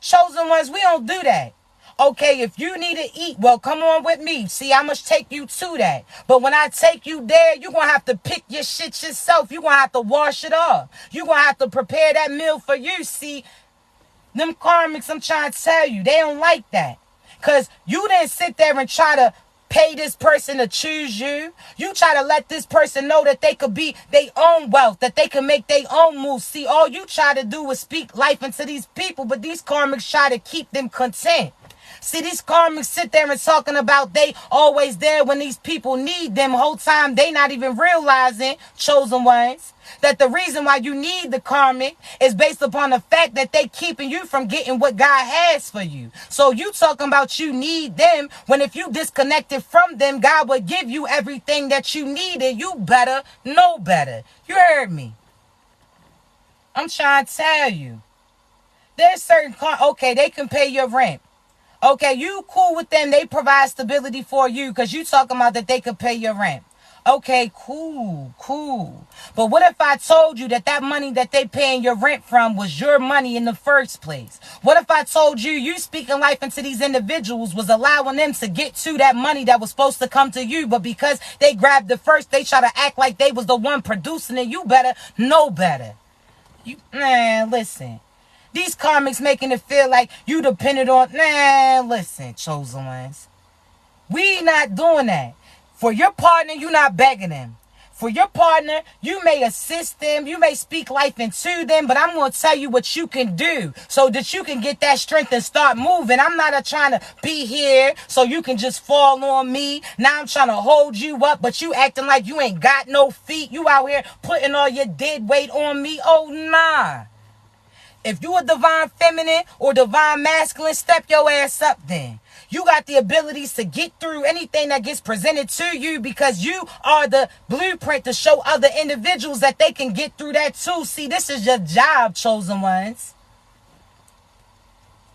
Chosen ones, we don't do that. Okay, if you need to eat, well, come on with me. See, I must take you to that. But when I take you there, you're going to have to pick your shit yourself. You're going to have to wash it off. You're going to have to prepare that meal for you. See, them karmics, I'm trying to tell you, they don't like that. Because you didn't sit there and try to pay this person to choose you. You try to let this person know that they could be their own wealth, that they can make their own moves. See, all you try to do is speak life into these people, but these karmics try to keep them content. See, these karmics sit there and talking about they always there when these people need them. Whole time they not even realizing, chosen ones, that the reason why you need the karmic is based upon the fact that they keeping you from getting what God has for you. So you talking about you need them when if you disconnected from them, God will give you everything that you needed. You better know better. You heard me. I'm trying to tell you. There's certain okay, they can pay your rent. Okay, you cool with them. They provide stability for you because you talking about that they could pay your rent. Okay, cool. But what if I told you that that money that they paying your rent from was your money in the first place? What if I told you you speaking life into these individuals was allowing them to get to that money that was supposed to come to you, but because they grabbed it first, they try to act like they was the one producing it? You better know better. Man, listen. These karmics making it feel like you depended on... listen, chosen ones. We not doing that. For your partner, you not begging them. For your partner, you may assist them. You may speak life into them. But I'm going to tell you what you can do so that you can get that strength and start moving. I'm not trying to be here so you can just fall on me. Now I'm trying to hold you up, but you acting like you ain't got no feet. You out here putting all your dead weight on me. Oh, nah. If you a divine feminine or divine masculine, step your ass up then. You got the abilities to get through anything that gets presented to you because you are the blueprint to show other individuals that they can get through that too. See, this is your job, chosen ones.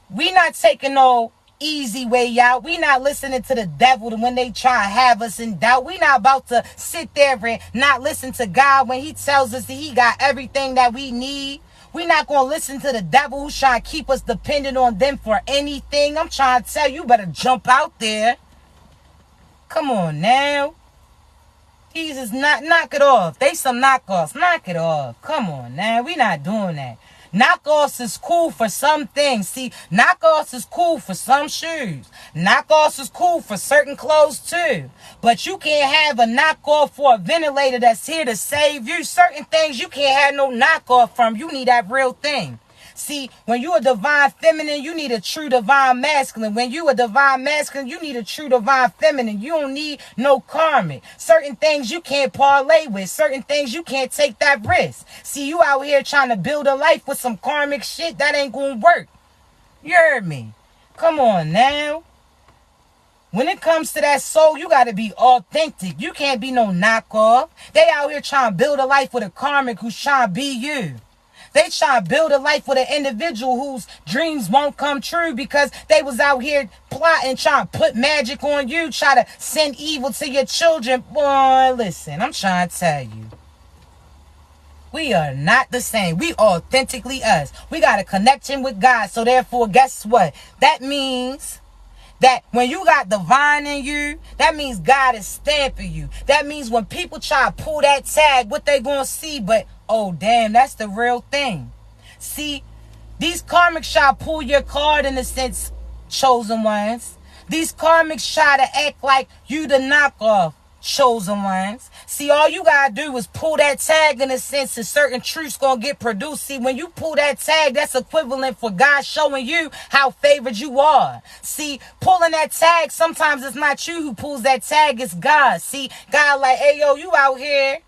We not taking no easy way out. We not listening to the devil when they try to have us in doubt. We not about to sit there and not listen to God when he tells us that he got everything that we need. We not going to listen to the devil who's trying to keep us dependent on them for anything. I'm trying to tell you, better jump out there. Come on now. Jesus, knock it off. They some knockoffs. Knock it off. Come on now. We not doing that. Knockoffs is cool for some things. See, knockoffs is cool for some shoes. Knockoffs is cool for certain clothes too. But you can't have a knockoff for a ventilator that's here to save you. Certain things you can't have no knockoff from. You need that real thing. See, when you a divine feminine, you need a true divine masculine. When you a divine masculine, you need a true divine feminine. You don't need no karmic. Certain things you can't parlay with. Certain things you can't take that risk. See, you out here trying to build a life with some karmic shit, that ain't gonna work. You heard me? Come on now. When it comes to that soul, you gotta be authentic. You can't be no knockoff. They out here trying to build a life with a karmic who's trying to be you. They try to build a life with an individual whose dreams won't come true because they was out here plotting, trying to put magic on you, try to send evil to your children. Boy, listen, I'm trying to tell you. We are not the same. We authentically us. We got a connection with God. So therefore, guess what? That means that when you got divine in you, that means God is stamping you. That means when people try to pull that tag, what they gonna see? But oh, damn, that's the real thing. See, these karmics try to pull your card in a sense, chosen ones. These karmics try to act like you the knockoff, chosen ones. See, all you gotta do is pull that tag in a sense and certain truths gonna get produced. See, when you pull that tag, that's equivalent for God showing you how favored you are. See, pulling that tag, sometimes it's not you who pulls that tag, it's God. See, God like, hey, yo, you out here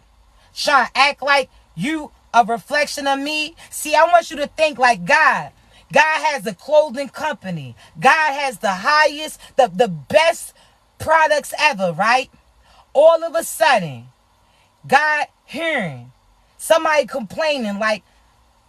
trying to act like you a reflection of me. See, I want you to think like God. God has a clothing company. God has the highest, the best products ever, right? All of a sudden, God hearing somebody complaining like,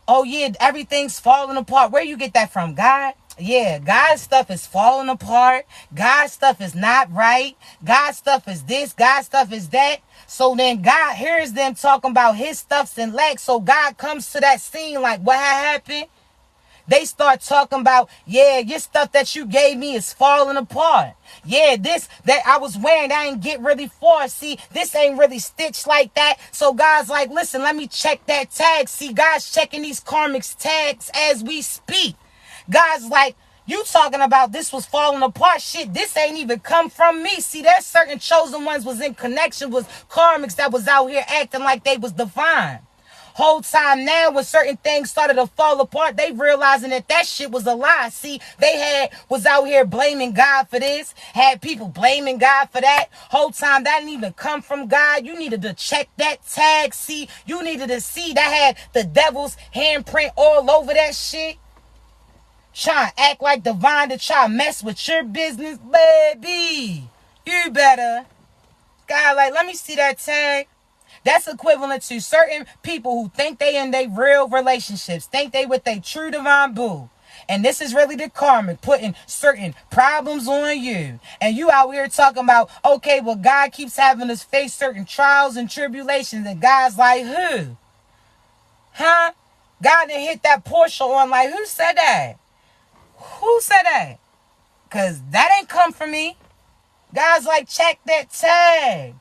oh yeah, everything's falling apart. Where you get that from, God? Yeah, God's stuff is falling apart. God's stuff is not right. God's stuff is this. God's stuff is that. So then God hears them talking about his stuff's in lack. So God comes to that scene like, what happened? They start talking about, yeah, your stuff that you gave me is falling apart. Yeah, this that I was wearing, I ain't get really far. See, this ain't really stitched like that. So God's like, listen, let me check that tag. See, God's checking these karmics tags as we speak. God's like, you talking about this was falling apart. Shit, this ain't even come from me. See, there's certain chosen ones was in connection with karmics that was out here acting like they was divine. Whole time now, when certain things started to fall apart, they realizing that shit was a lie. See, they was out here blaming God for this, had people blaming God for that. Whole time that didn't even come from God. You needed to check that tag. See, you needed to see that had the devil's handprint all over that shit. Trying to act like divine to try to mess with your business, baby. You better. God, like, let me see that tag. That's equivalent to certain people who think they in their real relationships, think they with their true divine boo. And this is really the karmic putting certain problems on you. And you out here talking about, okay, well, God keeps having us face certain trials and tribulations. And God's like, who? Huh? God didn't hit that Porsche on like, who said that? Who said that? Because that ain't come from me. God's like, check that tag.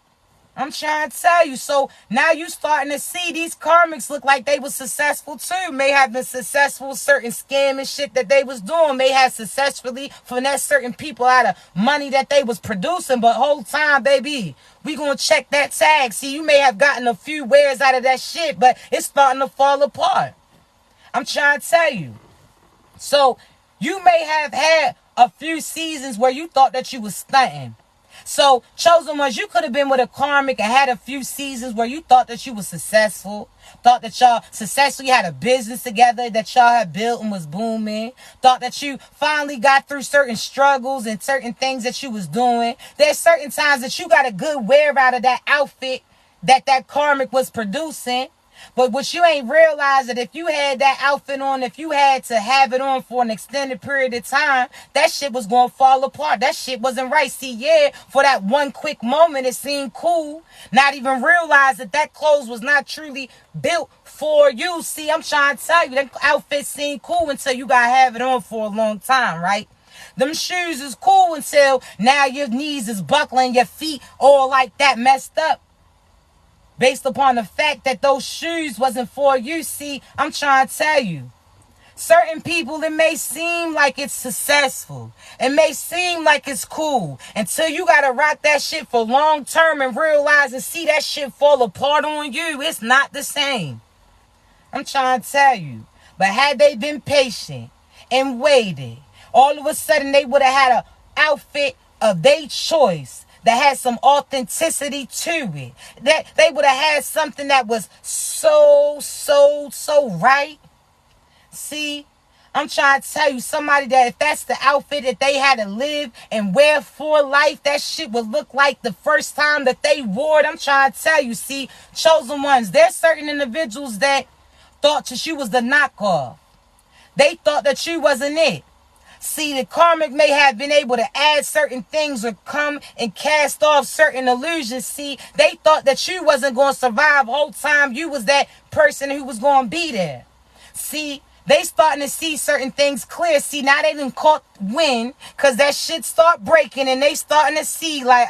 I'm trying to tell you. So now you starting to see these karmics look like they was successful too. May have been successful, certain scam and shit that they was doing. May have successfully finessed certain people out of money that they was producing. But whole time, baby, we gonna check that tag. See, you may have gotten a few wares out of that shit, but it's starting to fall apart. I'm trying to tell you. So you may have had a few seasons where you thought that you was stunting. So, chosen ones, you could have been with a karmic and had a few seasons where you thought that you was successful. Thought that y'all successfully had a business together that y'all had built and was booming. Thought that you finally got through certain struggles and certain things that you was doing. There's certain times that you got a good wear out of that outfit that karmic was producing. But what you ain't realized that if you had that outfit on, if you had to have it on for an extended period of time, that shit was going to fall apart. That shit wasn't right. See, yeah, for that one quick moment, it seemed cool. Not even realize that that clothes was not truly built for you. See, I'm trying to tell you, that outfit seemed cool until you got to have it on for a long time, right? Them shoes is cool until now your knees is buckling, your feet all like that messed up. Based upon the fact that those shoes wasn't for you. See, I'm trying to tell you. Certain people, it may seem like it's successful. It may seem like it's cool. Until you got to rock that shit for long term and realize and see that shit fall apart on you. It's not the same. I'm trying to tell you. But had they been patient and waited, all of a sudden they would have had an outfit of their choice that had some authenticity to it. That they would have had something that was so right. See, I'm trying to tell you, somebody that if that's the outfit that they had to live and wear for life, that shit would look like the first time that they wore it. I'm trying to tell you, see, chosen ones, there's certain individuals that thought that you was the knockoff. They thought that you wasn't it. See, the karmic may have been able to add certain things or come and cast off certain illusions. See, they thought that you wasn't going to survive the whole time you was that person who was going to be there. See, they starting to see certain things clear. See, now they done caught wind because that shit start breaking and they starting to see like,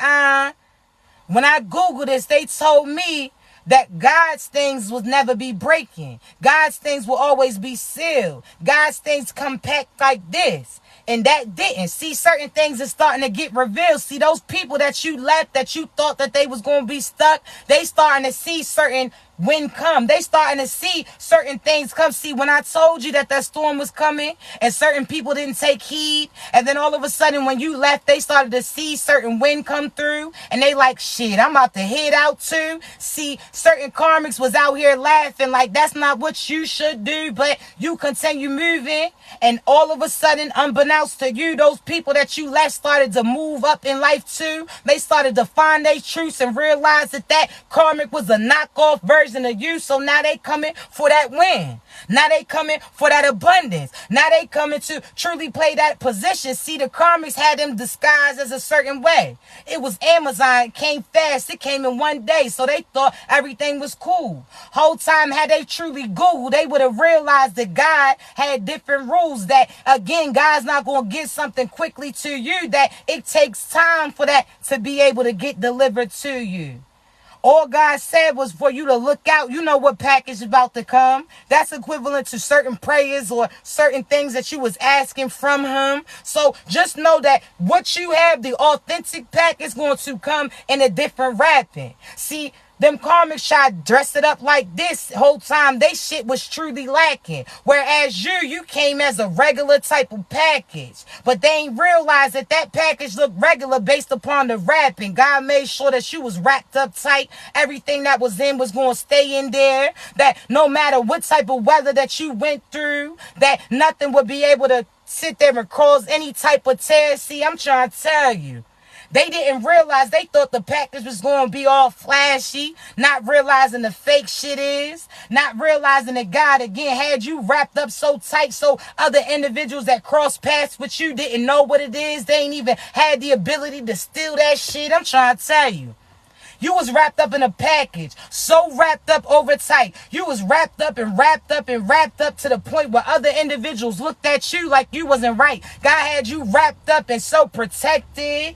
when I Googled this, they told me that God's things will never be breaking. God's things will always be sealed. God's things come packed like this. And that didn't. See, certain things are starting to get revealed. See, those people that you left, that you thought that they was going to be stuck, they starting to see certain wind come. They starting to see certain things come. See, when I told you that storm was coming and certain people didn't take heed, and then all of a sudden when you left, they started to see certain wind come through and they like, shit, I'm about to head out too. See, certain karmics was out here laughing like that's not what you should do, but you continue moving, and all of a sudden, unbeknownst to you, those people that you left started to move up in life too. They started to find their truths and realize that that karmic was a knockoff version of you. So now they coming for that win. Now they coming for that abundance. Now they coming to truly play that position. See, the karmics had them disguised as a certain way. It was Amazon. It came fast. It came in one day. So they thought everything was cool. Whole time, had they truly Googled, they would have realized that God had different rules. That, again, God's not going to get something quickly to you. That it takes time for that to be able to get delivered to you. All God said was for you to look out. You know what package is about to come. That's equivalent to certain prayers or certain things that you was asking from him. So just know that what you have, the authentic pack, is going to come in a different wrapping. See, them karmics tried to dress it up like this whole time. They shit was truly lacking. Whereas you came as a regular type of package. But they ain't realized that that package looked regular based upon the wrapping. God made sure that you was wrapped up tight. Everything that was in was going to stay in there. That no matter what type of weather that you went through, that nothing would be able to sit there and cause any type of tear. See, I'm trying to tell you. They didn't realize, they thought the package was going to be all flashy, not realizing the fake shit is, not realizing that God, again, had you wrapped up so tight so other individuals that cross paths with you didn't know what it is. They ain't even had the ability to steal that shit. I'm trying to tell you. You was wrapped up in a package, so wrapped up over tight. You was wrapped up and wrapped up and wrapped up to the point where other individuals looked at you like you wasn't right. God had you wrapped up and so protected.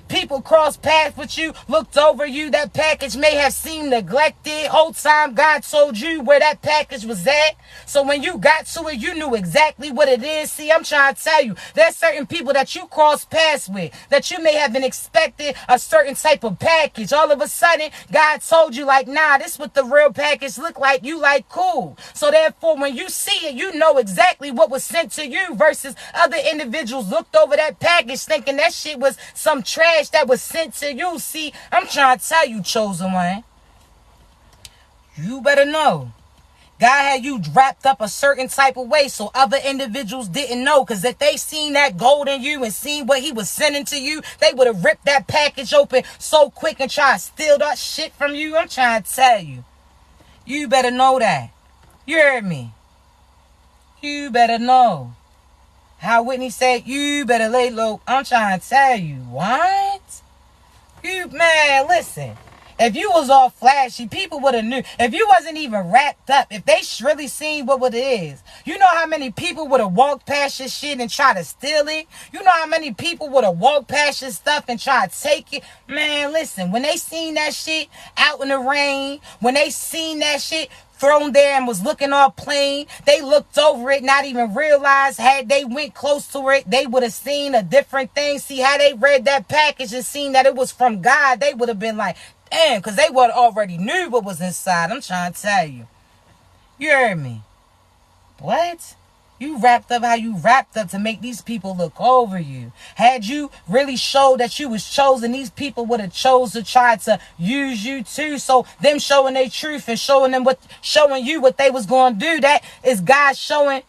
People crossed paths with you, looked over you. That package may have seemed neglected. Whole time God told you where that package was at. So when you got to it, you knew exactly what it is. See, I'm trying to tell you, there's certain people that you cross paths with, that you may have been expecting a certain type of package. All of a sudden, God told you like, nah, this is what the real package look like. You like, cool. So therefore, when you see it, you know exactly what was sent to you versus other individuals looked over that package thinking that shit was some trash that was sent to you. See, I'm trying to tell you, chosen one, you better know God had you wrapped up a certain type of way so other individuals didn't know, because if they seen that gold in you and seen what he was sending to you, they would have ripped that package open so quick and try to steal that shit from you. I'm trying to tell you, You better know that. You heard me. You better know. How Whitney said, you better lay low. I'm trying to tell you. What? You, man, listen. If you was all flashy, people would have knew. If you wasn't even wrapped up, if they really seen what it is, you know how many people would have walked past your shit and try to steal it? You know how many people would have walked past your stuff and try to take it? Man, listen, when they seen that shit out in the rain, when they seen that shit thrown there and was looking all plain, they looked over it, not even realized had they went close to it, they would have seen a different thing. See, had they read that package and seen that it was from God, they would have been like, damn, because they would already knew what was inside. I'm trying to tell you. You heard me. What? You wrapped up how you wrapped up to make these people look over you. Had you really showed that you was chosen, these people would have chose to try to use you too. So them showing their truth and showing you what they was going to do, that is God showing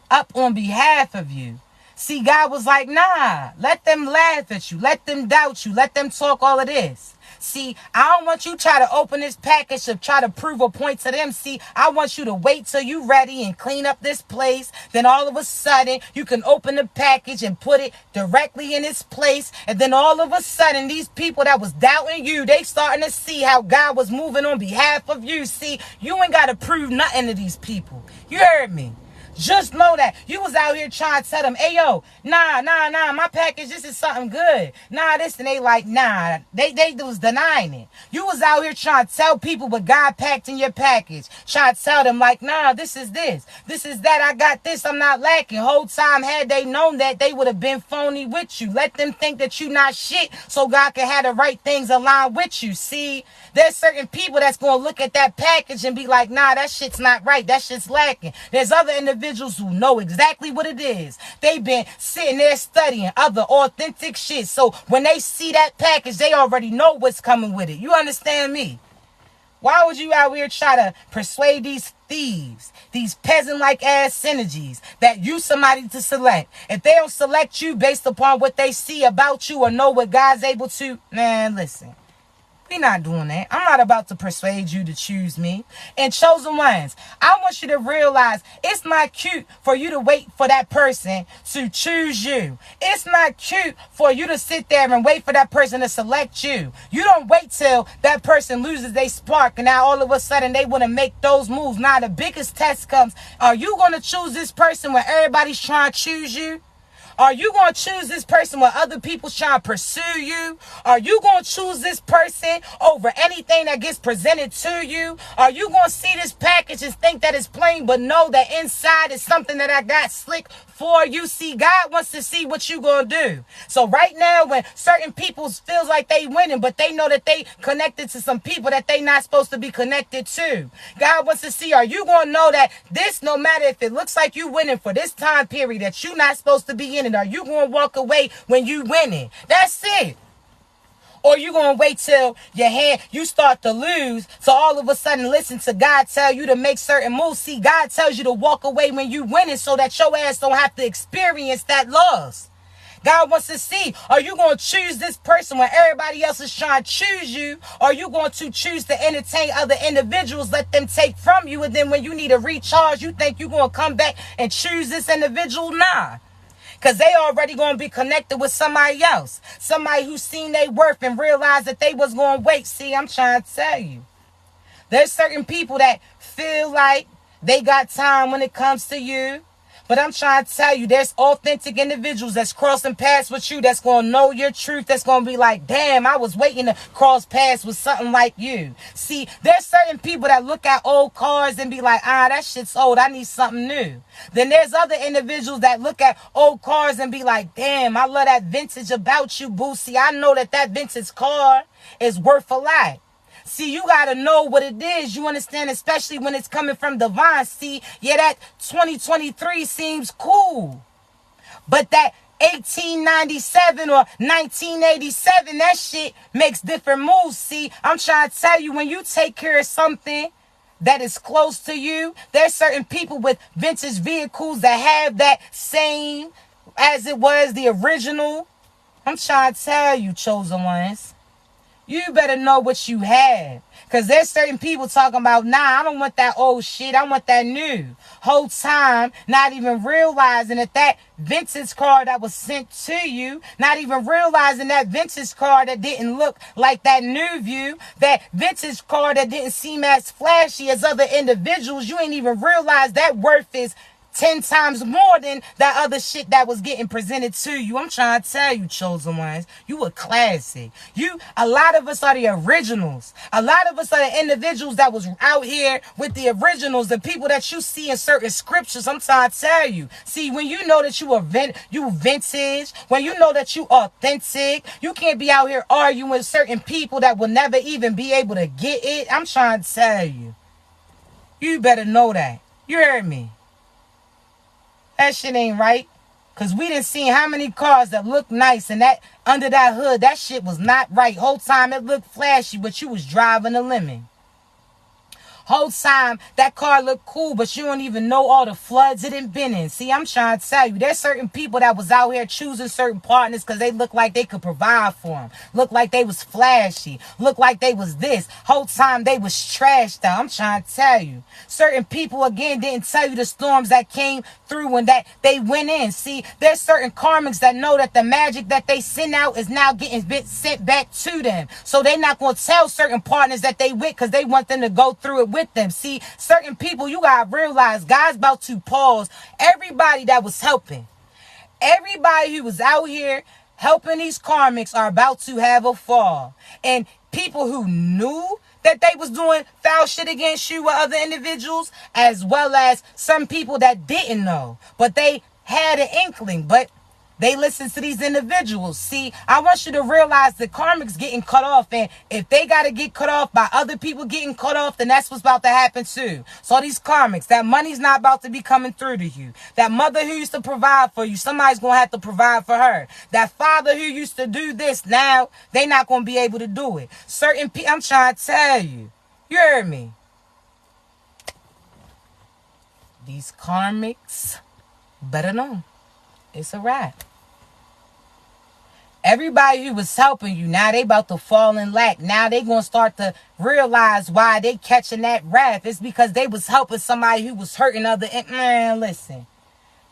up on behalf of you. See, God was like, nah, let them laugh at you. Let them doubt you. Let them talk all of this. See, I don't want you to try to open this package to try to prove a point to them. See, I want you to wait till you ready and clean up this place. Then all of a sudden, you can open the package and put it directly in its place. And then all of a sudden, these people that was doubting you, they starting to see how God was moving on behalf of you. See, you ain't got to prove nothing to these people. You heard me. Just know that you was out here trying to tell them, hey, yo, nah, my package, this is something good. Nah, this, and they like, nah, they was denying it. You was out here trying to tell people what God packed in your package. Trying to tell them like, nah, this is that, I got this, I'm not lacking. Whole time, had they known that, they would have been phony with you. Let them think that you not shit so God can have the right things aligned with you. See, there's certain people that's going to look at that package and be like, nah, that shit's not right. That shit's lacking. There's other individuals who know exactly what it is. They've been sitting there studying other authentic shit. So when they see that package, they already know what's coming with it. You understand me? Why would you out here try to persuade these thieves, these peasant-like ass synergies that you somebody to select? If they don't select you based upon what they see about you or know what God's able to, man, listen. We're not doing that. I'm not about to persuade you to choose me. And chosen ones, I want you to realize it's not cute for you to wait for that person to choose you. It's not cute for you to sit there and wait for that person to select you. You don't wait till that person loses their spark and now all of a sudden they want to make those moves. Now the biggest test comes, are you going to choose this person when everybody's trying to choose you? Are you going to choose this person when other people's trying to pursue you? Are you going to choose this person over anything that gets presented to you? Are you going to see this package and think that it's plain, but know that inside is something that I got slick for you? See, God wants to see what you going to do. So right now, when certain people feels like they winning, but they know that they connected to some people that they not supposed to be connected to, God wants to see, are you going to know that this, no matter if it looks like you winning for this time period that you not supposed to be in, and are you going to walk away when you winning? That's it. Or you going to wait till you start to lose, so all of a sudden listen to God tell you to make certain moves. See, God tells you to walk away when you winning so that your ass don't have to experience that loss. God wants to see, are you going to choose this person when everybody else is trying to choose you? Or are you going to choose to entertain other individuals, let them take from you, and then when you need a recharge, you think you're going to come back and choose this individual? Nah. Because they already going to be connected with somebody else. Somebody who's seen their worth and realized that they was going to wait. See, I'm trying to tell you. There's certain people that feel like they got time when it comes to you. But I'm trying to tell you, there's authentic individuals that's crossing paths with you that's going to know your truth, that's going to be like, damn, I was waiting to cross paths with something like you. See, there's certain people that look at old cars and be like, that shit's old, I need something new. Then there's other individuals that look at old cars and be like, damn, I love that vintage about you, boo. See, I know that vintage car is worth a lot. See, you got to know what it is, you understand, especially when it's coming from divine. See, yeah, that 2023 seems cool. But that 1897 or 1987, that shit makes different moves. See, I'm trying to tell you, when you take care of something that is close to you, there's certain people with vintage vehicles that have that same as it was the original. I'm trying to tell you, chosen ones. You better know what you have. Because there's certain people talking about, nah, I don't want that old shit. I want that new. Whole time, not even realizing that vintage car that was sent to you, not even realizing that vintage car that didn't look like that new view, that vintage car that didn't seem as flashy as other individuals, you ain't even realize that worth is 10 times more than that other shit that was getting presented to you. I'm trying to tell you, chosen ones, you a classic. A lot of us are the originals. A lot of us are the individuals that was out here with the originals, the people that you see in certain scriptures. I'm trying to tell you. See, when you know that you vintage, when you know that you authentic, you can't be out here arguing with certain people that will never even be able to get it. I'm trying to tell you. You better know that. You heard me? That shit ain't right. Because we done seen how many cars that look nice and that under that hood, that shit was not right. Whole time it looked flashy, but you was driving a lemon. Whole time that car looked cool, but you don't even know all the floods it done been in. See, I'm trying to tell you, there's certain people that was out here choosing certain partners because they look like they could provide for them. Look like they was flashy. Look like they was this. Whole time they was trashed out. I'm trying to tell you. Certain people, again, didn't tell you the storms that came through and that they went in. See, there's certain karmics that know that the magic that they send out is now getting sent back to them. So they not going to tell certain partners that they with because they want them to go through it with them. See, certain people, you got to realize God's about to pause everybody that was helping. Everybody who was out here helping these karmics are about to have a fall. And people who knew that they was doing foul shit against you with other individuals, as well as some people that didn't know, but they had an inkling, but they listened to these individuals. See, I want you to realize the karmics getting cut off, and if they got to get cut off by other people getting cut off, then that's what's about to happen too. So these karmics, that money's not about to be coming through to you. That mother who used to provide for you, somebody's going to have to provide for her. That father who used to do this, now they not going to be able to do it. Certain people, I'm trying to tell you. You heard me? These karmics better know. It's a wrap. Everybody who was helping you, now they about to fall in lack. Now they going to start to realize why they catching that wrath. It's because they was helping somebody who was hurting other. Man, listen.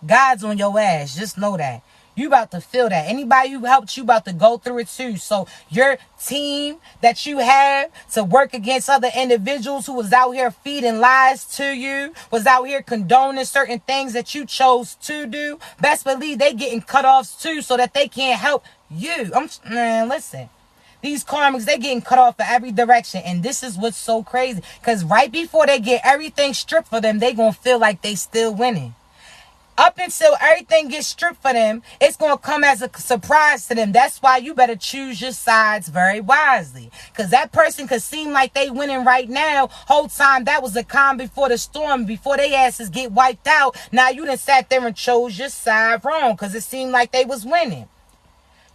God's on your ass. Just know that. You about to feel that. Anybody who helped you about to go through it too. So your team that you have to work against other individuals who was out here feeding lies to you, was out here condoning certain things that you chose to do, best believe they getting cut off too so that they can't help you. Man, listen. These karmics, they getting cut off in every direction. And this is what's so crazy. Because right before they get everything stripped for them, they going to feel like they still winning. Up until everything gets stripped for them, it's going to come as a surprise to them. That's why you better choose your sides very wisely. Because that person could seem like they winning right now. Whole time, that was the calm before the storm, before they asses get wiped out. Now you done sat there and chose your side wrong because it seemed like they was winning.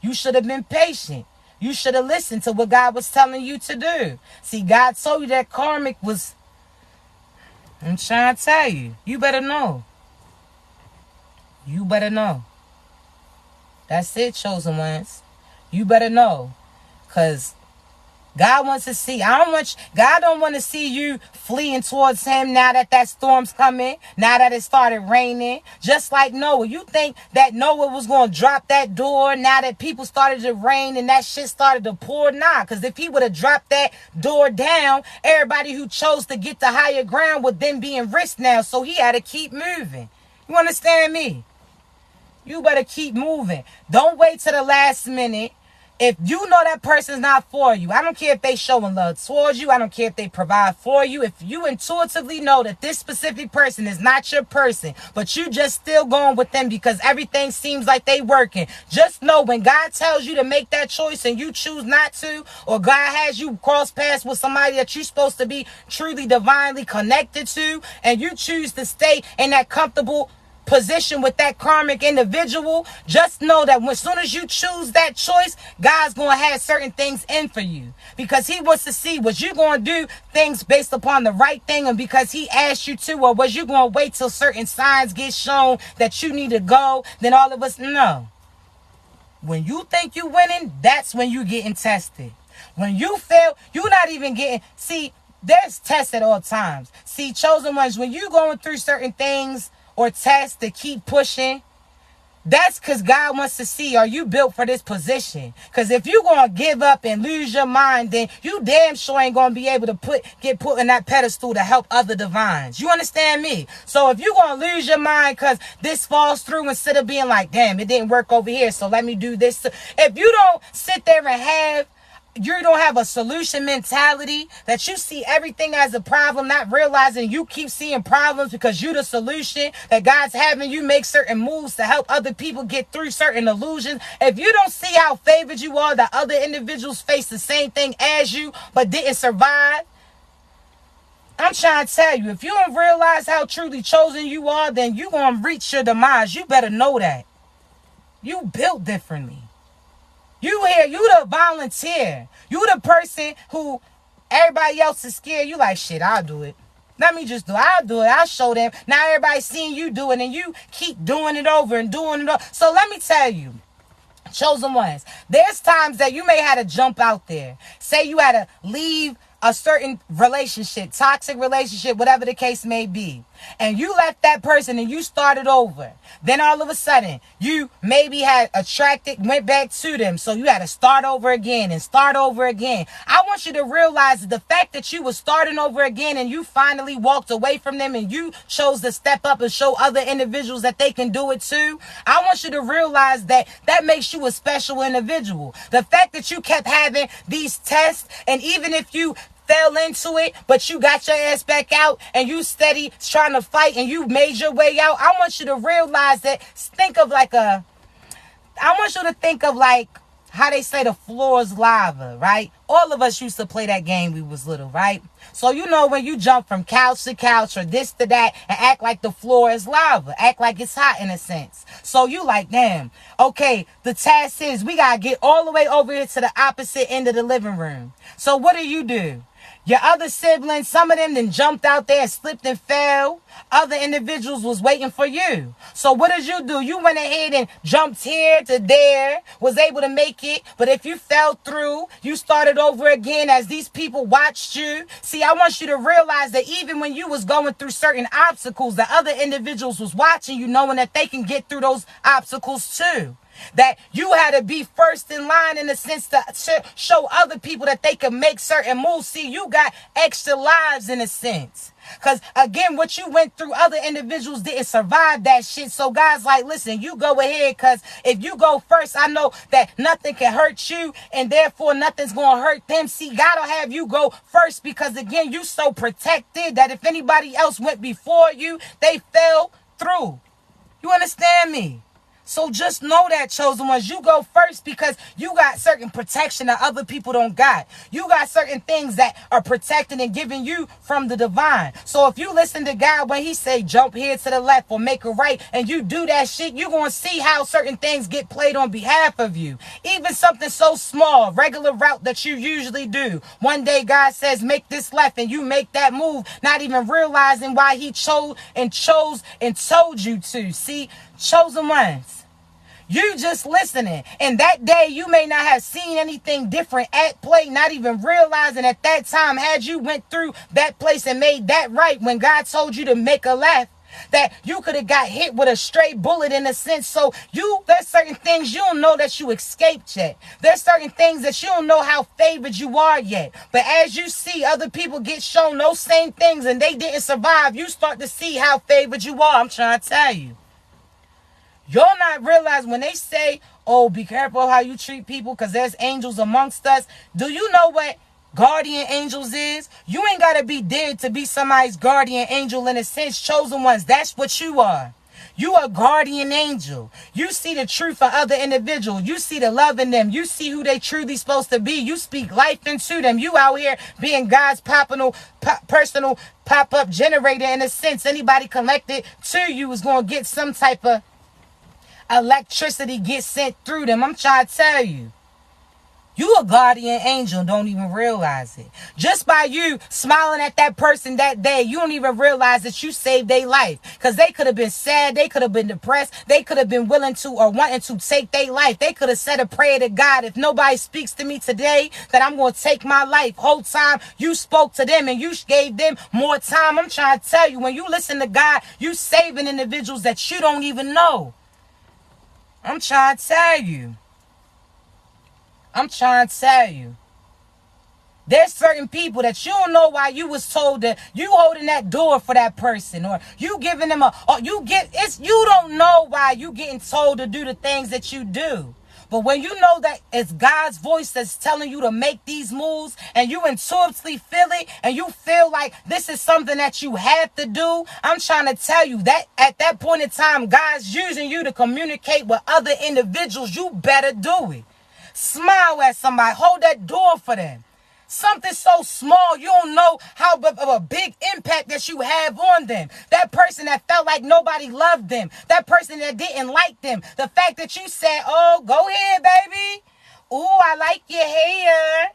You should have been patient. You should have listened to what God was telling you to do. See, God told you that karmic was... I'm trying to tell you. You better know. You better know. That's it, chosen ones. You better know. Because God wants to see. God don't want to see you fleeing towards him now that storm's coming. Now that it started raining. Just like Noah. You think that Noah was going to drop that door now that people started to rain and that shit started to pour? Nah. Because if he would have dropped that door down, everybody who chose to get the higher ground would then be in risk now. So he had to keep moving. You understand me? You better keep moving. Don't wait till the last minute. If you know that person's not for you, I don't care if they showing love towards you. I don't care if they provide for you. If you intuitively know that this specific person is not your person, but you just still going with them because everything seems like they working, just know when God tells you to make that choice and you choose not to, or God has you cross paths with somebody that you're supposed to be truly divinely connected to, and you choose to stay in that comfortable position with that karmic individual, just know that as soon as you choose that choice, God's going to have certain things in for you because he wants to see was you going to do things based upon the right thing and because he asked you to, or was you going to wait till certain signs get shown that you need to go. Then all of us know when you think you winning, that's when you getting tested. When you fail, you're not even getting, see, there's tests at all times. See, chosen ones, when you going through certain things or tests to keep pushing, that's because God wants to see, are you built for this position? Because if you're going to give up and lose your mind, then you damn sure ain't going to be able to get put in that pedestal to help other divines. You understand me? So if you're going to lose your mind because this falls through, instead of being like, damn, it didn't work over here, so let me do this. If you don't sit there and you don't have a solution mentality, that you see everything as a problem, not realizing you keep seeing problems because you the solution, that God's having you make certain moves to help other people get through certain illusions. If you don't see how favored you are, that other individuals face the same thing as you but didn't survive, I'm trying to tell you, if you don't realize how truly chosen you are, then you're going to reach your demise. You better know that. You built differently. You here, you the volunteer. You the person who everybody else is scared. You like, shit, I'll do it. Let me just do it. I'll do it. I'll show them. Now everybody's seeing you do it, and you keep doing it over and doing it over. So let me tell you, chosen ones, there's times that you may have to jump out there. Say you had to leave a certain relationship, toxic relationship, whatever the case may be, and you left that person and you started over. Then all of a sudden, you maybe went back to them, so you had to start over again and start over again. I want you to realize that the fact that you were starting over again and you finally walked away from them and you chose to step up and show other individuals that they can do it too, I want you to realize that that makes you a special individual. The fact that you kept having these tests, and even if you fell into it, but you got your ass back out and you steady trying to fight and you made your way out, I want you to realize that, I want you to think of like how they say the floor is lava, right? All of us used to play that game when we was little, right? So you know when you jump from couch to couch or this to that and act like the floor is lava, act like it's hot in a sense. So you like, damn, okay, the task is we got to get all the way over here to the opposite end of the living room. So what do? Your other siblings, some of them then jumped out there and slipped and fell. Other individuals was waiting for you. So what did? You went ahead and jumped here to there, was able to make it. But if you fell through, you started over again as these people watched you. See, I want you to realize that even when you was going through certain obstacles, the other individuals was watching you, knowing that they can get through those obstacles too. That you had to be first in line in the sense to show other people that they can make certain moves. See, you got extra lives in a sense. Because, again, what you went through, other individuals didn't survive that shit. So God's like, listen, you go ahead, because if you go first, I know that nothing can hurt you, and therefore nothing's going to hurt them. See, God will have you go first because, again, you so protected that if anybody else went before you, they fell through. You understand me? So just know that, chosen ones, you go first because you got certain protection that other people don't got. You got certain things that are protected and giving you from the divine. So if you listen to God when he say jump here to the left or make a right, and you do that shit, you're going to see how certain things get played on behalf of you. Even something so small, regular route that you usually do. One day God says make this left and you make that move, not even realizing why he chose and told you to. See, chosen ones, you just listening. And that day you may not have seen anything different at play, not even realizing at that time, had you went through that place and made that right when God told you to make a left, that you could have got hit with a stray bullet in a sense. So there's certain things you don't know that you escaped yet. There's certain things that you don't know how favored you are yet. But as you see other people get shown those same things and they didn't survive, you start to see how favored you are. I'm trying to tell you. You'll not realize when they say, oh, be careful how you treat people because there's angels amongst us. Do you know what guardian angels is? You ain't got to be dead to be somebody's guardian angel in a sense, chosen ones. That's what you are. You are a guardian angel. You see the truth for other individuals. You see the love in them. You see who they truly supposed to be. You speak life into them. You out here being God's personal pop-up generator in a sense. Anybody connected to you is going to get some type of electricity get sent through them. I'm trying to tell you. You a guardian angel, don't even realize it. Just by you smiling at that person that day, you don't even realize that you saved their life. Because they could have been sad, they could have been depressed, they could have been willing to or wanting to take their life. They could have said a prayer to God, if nobody speaks to me today, that I'm going to take my life. Whole time you spoke to them and you gave them more time. I'm trying to tell you, when you listen to God, you saving individuals that you don't even know. I'm trying to tell you. I'm trying to tell you. There's certain people that you don't know why you was told that you holding that door for that person, or you giving them you don't know why you getting told to do the things that you do. But when you know that it's God's voice that's telling you to make these moves, and you intuitively feel it, and you feel like this is something that you have to do, I'm trying to tell you that at that point in time, God's using you to communicate with other individuals. You better do it. Smile at somebody. Hold that door for them. Something so small, you don't know how of a big impact that you have on them. That person that felt like nobody loved them. That person that didn't like them. The fact that you said, oh, go ahead, baby. Ooh, I like your hair.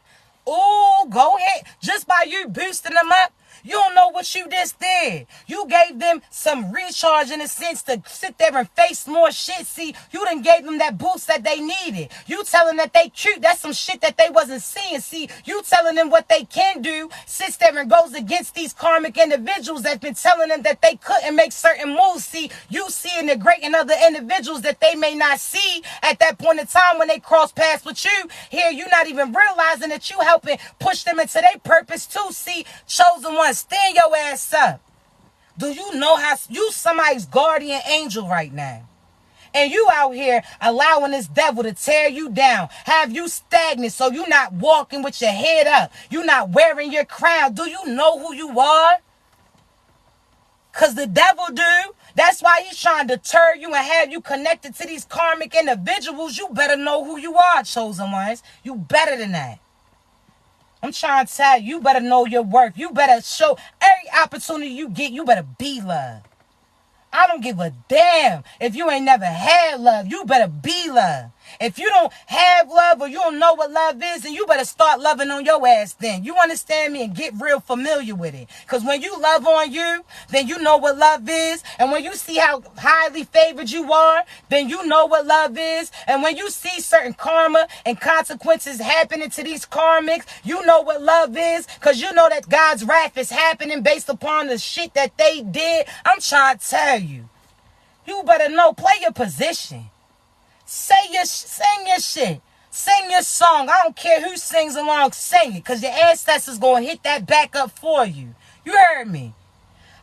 Ooh, go ahead. Just by you boosting them up, you don't know what you just did. You gave them some recharge in a sense to sit there and face more shit. See, you done gave them that boost that they needed. You telling that they cute. That's some shit that they wasn't seeing. See, you telling them what they can do sits there and goes against these karmic individuals that's been telling them that they couldn't make certain moves. See, you seeing the great in other individuals that they may not see at that point in time when they cross paths with you. Here, you not even realizing that you helping push them into their purpose too. See, chosen ones. Stand your ass up. Do you know how you somebody's guardian angel right now? And you out here allowing this devil to tear you down, have you stagnant so you're not walking with your head up. You're not wearing your crown. Do you know who you are? Because the devil do. That's why he's trying to deter you and have you connected to these karmic individuals. You better know who you are, chosen ones. You better than that. I'm trying to tell you, you better know your worth. You better show every opportunity you get, you better be love. I don't give a damn if you ain't never had love. You better be love. If you don't have love or you don't know what love is, then you better start loving on your ass then. You understand me? And get real familiar with it. Because when you love on you, then you know what love is. And when you see how highly favored you are, then you know what love is. And when you see certain karma and consequences happening to these karmics, you know what love is. Because you know that God's wrath is happening based upon the shit that they did. I'm trying to tell you. You better know. Play your position. Sing your shit. Sing your song. I don't care who sings along, sing it. Because your ancestors going to hit that back up for you. You heard me?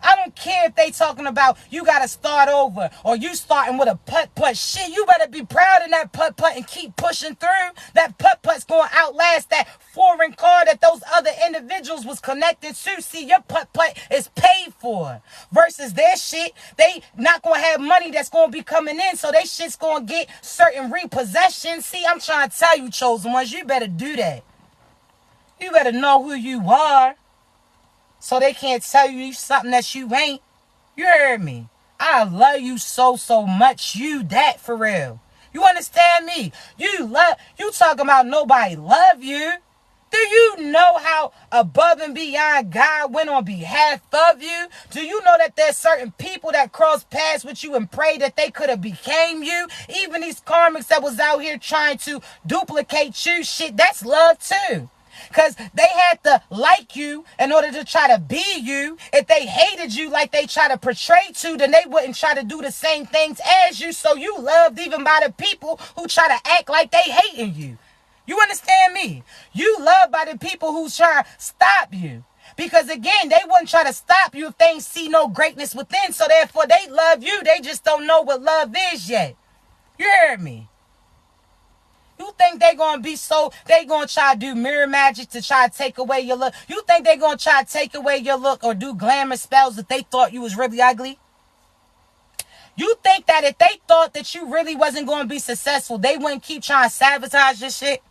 I don't care if they talking about you got to start over or you starting with a putt-putt. Shit, you better be proud of that putt-putt and keep pushing through. That putt-putt's going to outlast that foreign car that those other individuals was connected to. See, your putt-putt is paid for versus their shit. They not going to have money that's going to be coming in, so they shit's going to get certain repossessions. See, I'm trying to tell you, chosen ones, you better do that. You better know who you are. So they can't tell you something that you ain't. You heard me? I love you so much. You that for real. You understand me? You talking about nobody love you. Do you know how above and beyond God went on behalf of you? Do you know that there's certain people that cross paths with you and pray that they could have became you? Even these karmics that was out here trying to duplicate you, shit, that's love too. Because they had to like you in order to try to be you. If they hated you like they try to portray to, then they wouldn't try to do the same things as you. So you loved even by the people who try to act like they hating you. You understand me? You loved by the people who try to stop you. Because again, they wouldn't try to stop you if they ain't see no greatness within. So therefore, they love you. They just don't know what love is yet. You heard me? You think they're going to they going to try to do mirror magic to try to take away your look? You think they're going to try to take away your look or do glamour spells if they thought you was really ugly? You think that if they thought that you really wasn't going to be successful, they wouldn't keep trying to sabotage your shit?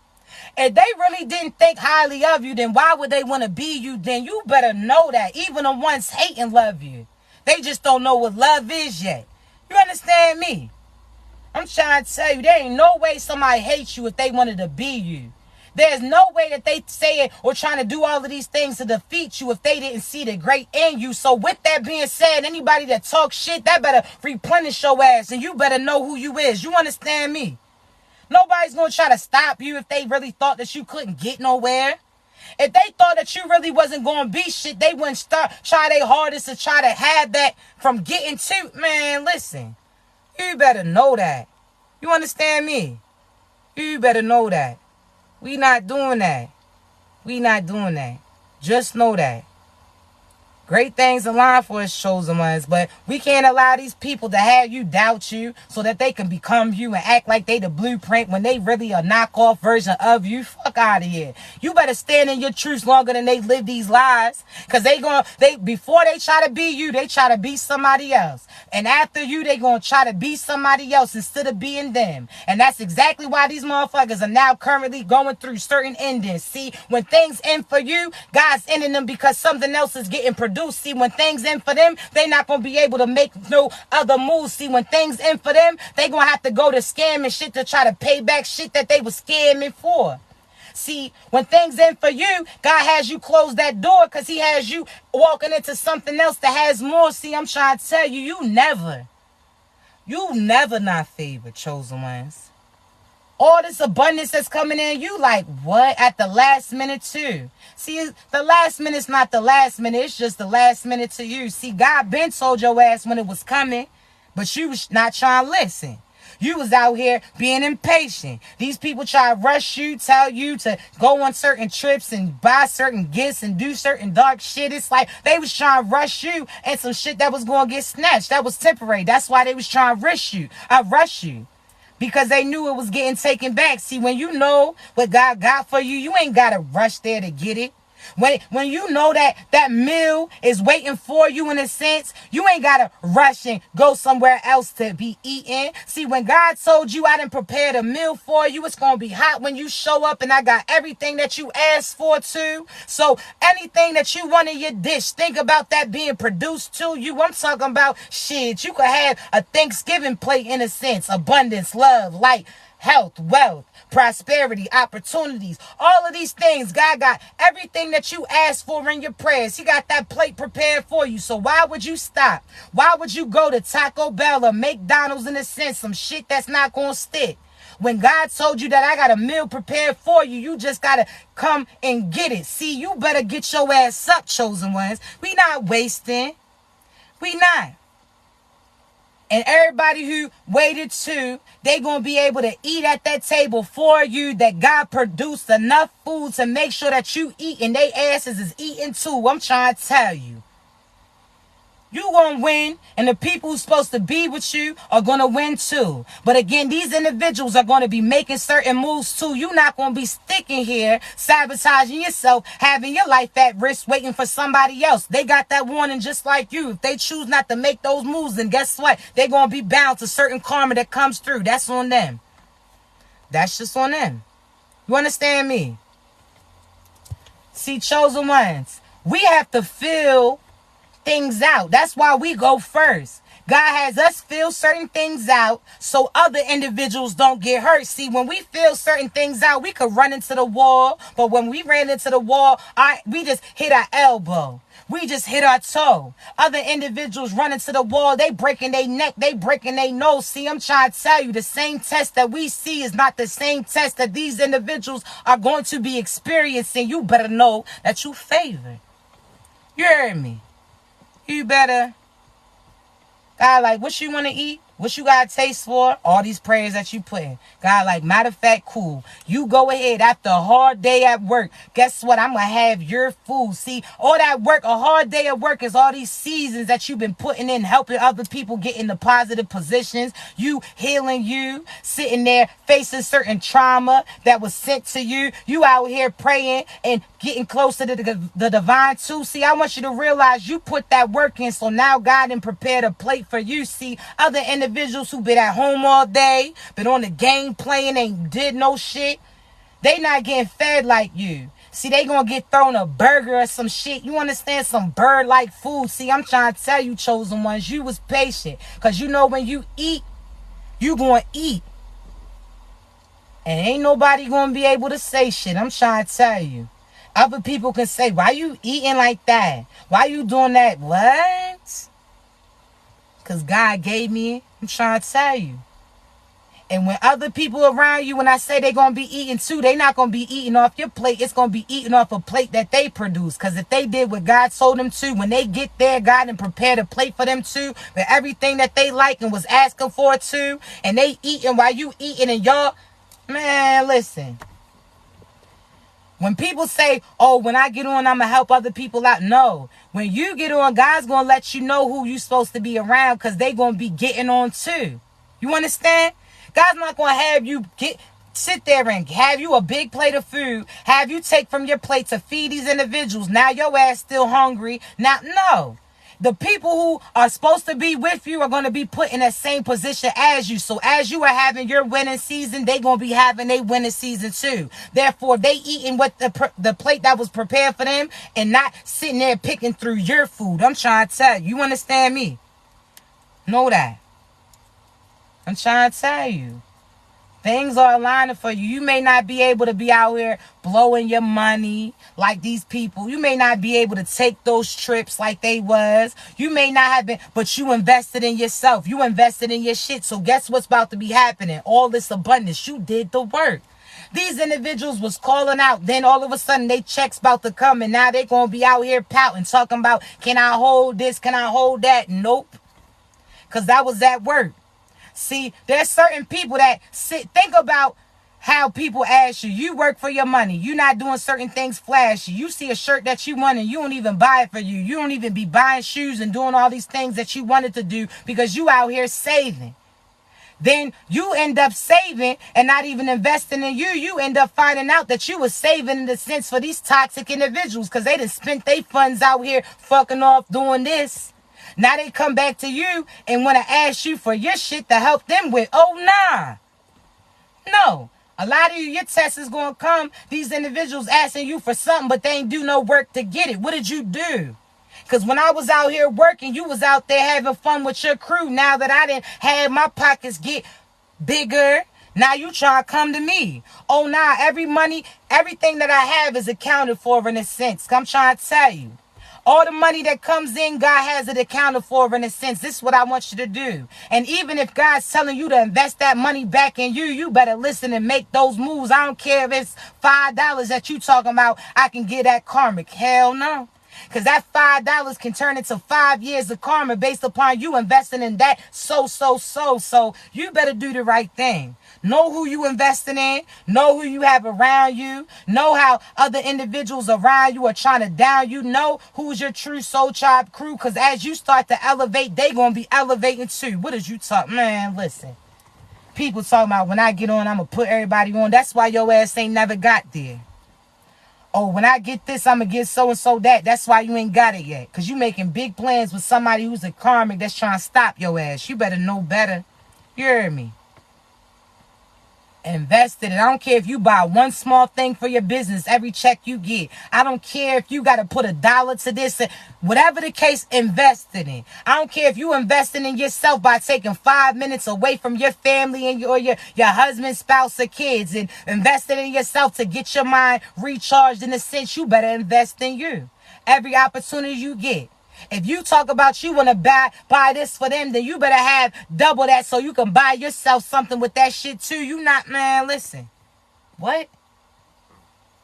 If they really didn't think highly of you, then why would they want to be you? Then you better know that even the ones hating love you. They just don't know what love is yet. You understand me? I'm trying to tell you, there ain't no way somebody hates you if they wanted to be you. There's no way that they say it or trying to do all of these things to defeat you if they didn't see the great in you. So with that being said, anybody that talks shit, that better replenish your ass and you better know who you is. You understand me? Nobody's going to try to stop you if they really thought that you couldn't get nowhere. If they thought that you really wasn't going to be shit, they wouldn't try their hardest to try to have that from getting to. Man, listen. You better know that. You understand me? You better know that. We not doing that. We not doing that. Just know that. Great things align for us, chosen ones, but we can't allow these people to have you doubt you so that they can become you and act like they the blueprint when they really a knockoff version of you. Fuck out of here. You better stand in your truth longer than they live these lies, because before they try to be you, they try to be somebody else. And after you, they gonna try to be somebody else instead of being them. And that's exactly why these motherfuckers are now currently going through certain endings. See, when things end for you, God's ending them because something else is getting produced. See, when things end for them, they not going to be able to make no other moves. See, when things end for them, they going to have to go to scamming shit to try to pay back shit that they was scamming for. See, when things end for you, God has you close that door because he has you walking into something else that has more. See, I'm trying to tell you, you never not favored, chosen ones. All this abundance that's coming in, you like, what? At the last minute too. See, the last minute's not the last minute. It's just the last minute to you. See, God been told your ass when it was coming, but you was not trying to listen. You was out here being impatient. These people try to rush you, tell you to go on certain trips and buy certain gifts and do certain dark shit. It's like they was trying to rush you and some shit that was going to get snatched. That was temporary. That's why they was trying to rush you. Because they knew it was getting taken back. See, when you know what God got for you, you ain't got to rush there to get it. When you know that meal is waiting for you in a sense, you ain't got to rush and go somewhere else to be eating. See, when God told you I done prepared a meal for you, it's going to be hot when you show up and I got everything that you asked for too. So anything that you want in your dish, think about that being produced to you. I'm talking about shit. You could have a Thanksgiving plate in a sense. Abundance, love, light, health, wealth, prosperity, opportunities, all of these things. God got everything that you asked for in your prayers. He got that plate prepared for you. So why would you stop? Why would you go to Taco Bell or McDonald's in a sense, some shit that's not going to stick? When God told you that I got a meal prepared for you, you just got to come and get it. See, you better get your ass up, chosen ones. We not wasting. We not. And everybody who waited too, they going to be able to eat at that table for you, that God produced enough food to make sure that you eat and they asses is eating too. I'm trying to tell you. You going to win, and the people who's supposed to be with you are going to win too. But again, these individuals are going to be making certain moves too. You're not going to be sticking here, sabotaging yourself, having your life at risk, waiting for somebody else. They got that warning just like you. If they choose not to make those moves, then guess what? They're going to be bound to certain karma that comes through. That's on them. That's just on them. You understand me? See, chosen ones, we have to feel things out. That's why we go first. God has us feel certain things out so other individuals don't get hurt. See, when we feel certain things out, we could run into the wall. But when we ran into the wall, we just hit our elbow. We just hit our toe. Other individuals run into the wall. They breaking their neck. They breaking their nose. See, I'm trying to tell you, the same test that we see is not the same test that these individuals are going to be experiencing. You better know that you favor. You heard me? You better. God, like, what you want to eat? What you got a taste for? All these prayers that you put in. God, like, matter of fact, cool. You go ahead after a hard day at work. Guess what? I'm going to have your food. See, all that work, a hard day at work is all these seasons that you've been putting in, helping other people get into positive positions. You healing you, sitting there facing certain trauma that was sent to you. You out here praying and getting closer to the divine too. See, I want you to realize you put that work in, so now God done prepared a plate for you. See, other individuals who been at home all day, been on the game playing, ain't did no shit, they not getting fed like you. See, they gonna get thrown a burger or some shit. You understand? Some bird-like food. See, I'm trying to tell you, chosen ones, you was patient. Because you know when you eat, you gonna eat. And ain't nobody gonna be able to say shit. I'm trying to tell you. Other people can say, why you eating like that? Why you doing that? What? Because God gave me it. I'm trying to tell you. And when other people around you, when I say they're going to be eating too, they're not going to be eating off your plate. It's going to be eating off a plate that they produce. Because if they did what God told them to, when they get there, God and prepared a plate for them too, with everything that they like and was asking for too, and they eating while you eating and y'all, man, listen. When people say, oh, when I get on, I'm going to help other people out. No. When you get on, God's going to let you know who you're supposed to be around because they're going to be getting on too. You understand? God's not going to have you sit there and have you a big plate of food, have you take from your plate to feed these individuals. Now your ass still hungry. Now, no. The people who are supposed to be with you are going to be put in that same position as you. So as you are having your winning season, they going to be having their winning season too. Therefore, they eating what the plate that was prepared for them and not sitting there picking through your food. I'm trying to tell you. You understand me? Know that. I'm trying to tell you. Things are aligning for you. You may not be able to be out here blowing your money like these people. You may not be able to take those trips like they was. You may not have been, but you invested in yourself. You invested in your shit. So guess what's about to be happening? All this abundance. You did the work. These individuals was calling out. Then all of a sudden, they checks about to come. And now they going to be out here pouting, talking about, can I hold this? Can I hold that? Nope. Because that was that work. See, there's certain people that think about how people ask you. You work for your money. You're not doing certain things flashy. You see a shirt that you want and you don't even buy it for you. You don't even be buying shoes and doing all these things that you wanted to do because you out here saving. Then you end up saving and not even investing in you. You end up finding out that you was saving in the sense for these toxic individuals because they done spent their funds out here fucking off doing this. Now they come back to you and want to ask you for your shit to help them with. Oh, nah. No. A lot of you, your test is going to come. These individuals asking you for something, but they ain't do no work to get it. What did you do? Because when I was out here working, you was out there having fun with your crew. Now that I didn't have my pockets get bigger, now you try to come to me. Oh, nah, everything that I have is accounted for in a sense. I'm trying to tell you. All the money that comes in, God has it accounted for in a sense. This is what I want you to do. And even if God's telling you to invest that money back in you, you better listen and make those moves. I don't care if it's $5 that you talking about, I can get that karmic. Hell no. Because that $5 can turn into 5 years of karma based upon you investing in that So you better do the right thing. Know who you investing in. Know who you have around you. Know how other individuals around you are trying to down you. Know who's your true soul tribe crew. Because as you start to elevate, they going to be elevating too. What is you talking? Man, listen. People talking about when I get on, I'm going to put everybody on. That's why your ass ain't never got there. Oh, when I get this, I'm going to get so-and-so that. That's why you ain't got it yet. Because you making big plans with somebody who's a karmic that's trying to stop your ass. You better know better. You hear me? Invest in it. I don't care if you buy one small thing for your business, every check you get. I don't care if you got to put $1 to this. Whatever the case, invest in it. I don't care if you investing in yourself by taking 5 minutes away from your family and your husband, spouse, or kids and investing in yourself to get your mind recharged in a sense. You better invest in you. Every opportunity you get. If you talk about you want to buy this for them, then you better have double that so you can buy yourself something with that shit too. You not, man, listen. What?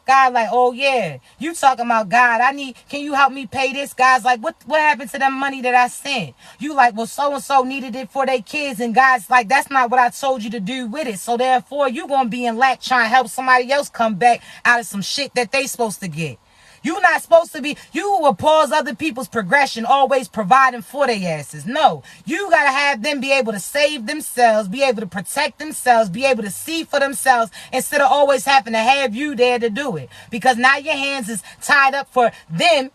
God like, oh yeah, you talking about God. Can you help me pay this? God's like, what happened to that money that I sent? You like, well, so-and-so needed it for their kids. And God's like, that's not what I told you to do with it. So therefore, you going to be in lack trying to help somebody else come back out of some shit that they supposed to get. You're not supposed to be, you will pause other people's progression, always providing for their asses. No, you got to have them be able to save themselves, be able to protect themselves, be able to see for themselves instead of always having to have you there to do it. Because now your hands is tied up for them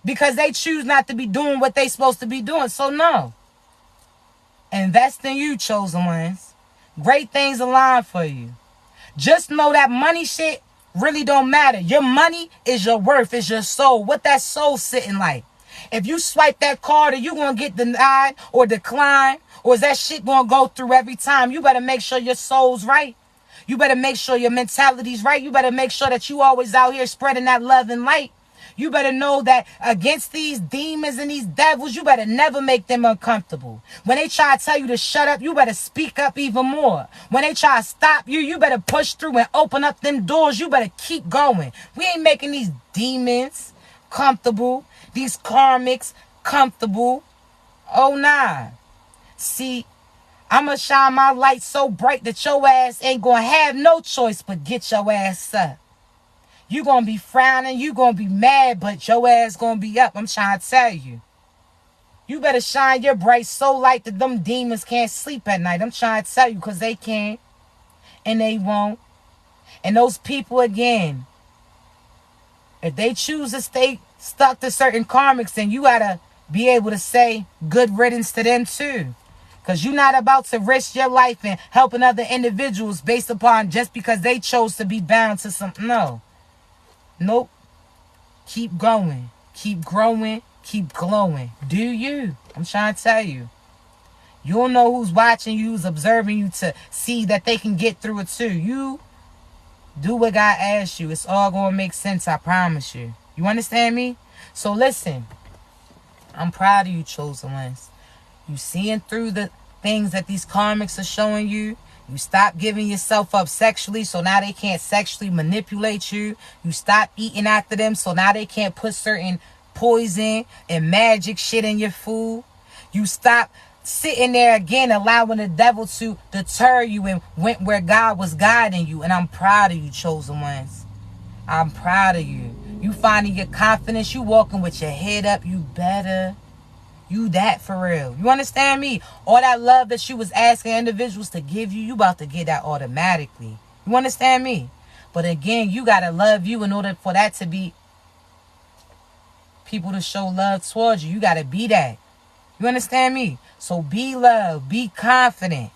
because they choose not to be doing what they supposed to be doing. So no, invest in you, chosen ones. Great things align for you. Just know that money shit really don't matter. Your money is your worth, is your soul. What that soul sitting like? If you swipe that card, are you going to get denied or declined? Or is that shit going to go through every time? You better make sure your soul's right. You better make sure your mentality's right. You better make sure that you always out here spreading that love and light. You better know that against these demons and these devils, you better never make them uncomfortable. When they try to tell you to shut up, you better speak up even more. When they try to stop you, you better push through and open up them doors. You better keep going. We ain't making these demons comfortable, these karmics comfortable. Oh, nah. See, I'm going to shine my light so bright that your ass ain't going to have no choice but get your ass up. You going to be frowning, you going to be mad, but your ass going to be up. I'm trying to tell you. You better shine your bright so light that them demons can't sleep at night. I'm trying to tell you, because they can't. And they won't. And those people, again, if they choose to stay stuck to certain karmics, then you got to be able to say good riddance to them too. Because you're not about to risk your life and helping other individuals based upon just because they chose to be bound to something. No. Nope. Keep going. Keep growing. Keep glowing. Do you? I'm trying to tell you. You don't know who's watching you, who's observing you to see that they can get through it too. You do what God asks you. It's all going to make sense, I promise you. You understand me? So listen. I'm proud of you, chosen ones. You seeing through the things that these karmics are showing you. You stop giving yourself up sexually, so now they can't sexually manipulate you. You stop eating after them, so now they can't put certain poison and magic shit in your food. You stop sitting there again, allowing the devil to deter you and went where God was guiding you. And I'm proud of you, chosen ones. I'm proud of you. You finding your confidence. You walking with your head up. You better. You that for real. You understand me? All that love that you was asking individuals to give you, you about to get that automatically. You understand me? But again, you got to love you in order for that to be people to show love towards you. You got to be that. You understand me? So be love. Be confident.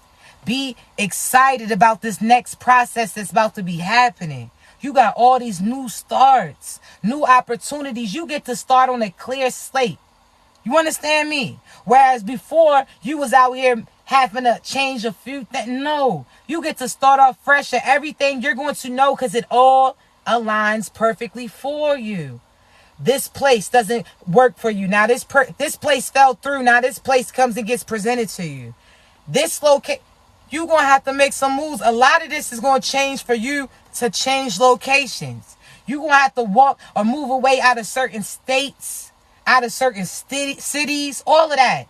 Be excited about this next process that's about to be happening. You got all these new starts, new opportunities. You get to start on a clear slate. You understand me? Whereas before, you was out here having to change a few things. No, you get to start off fresh, and everything you're going to know because it all aligns perfectly for you. This place doesn't work for you. Now, this place fell through. Now, this place comes and gets presented to you. This location, you're going to have to make some moves. A lot of this is going to change for you to change locations. You're going to have to walk or move away out of certain states, out of certain cities, all of that.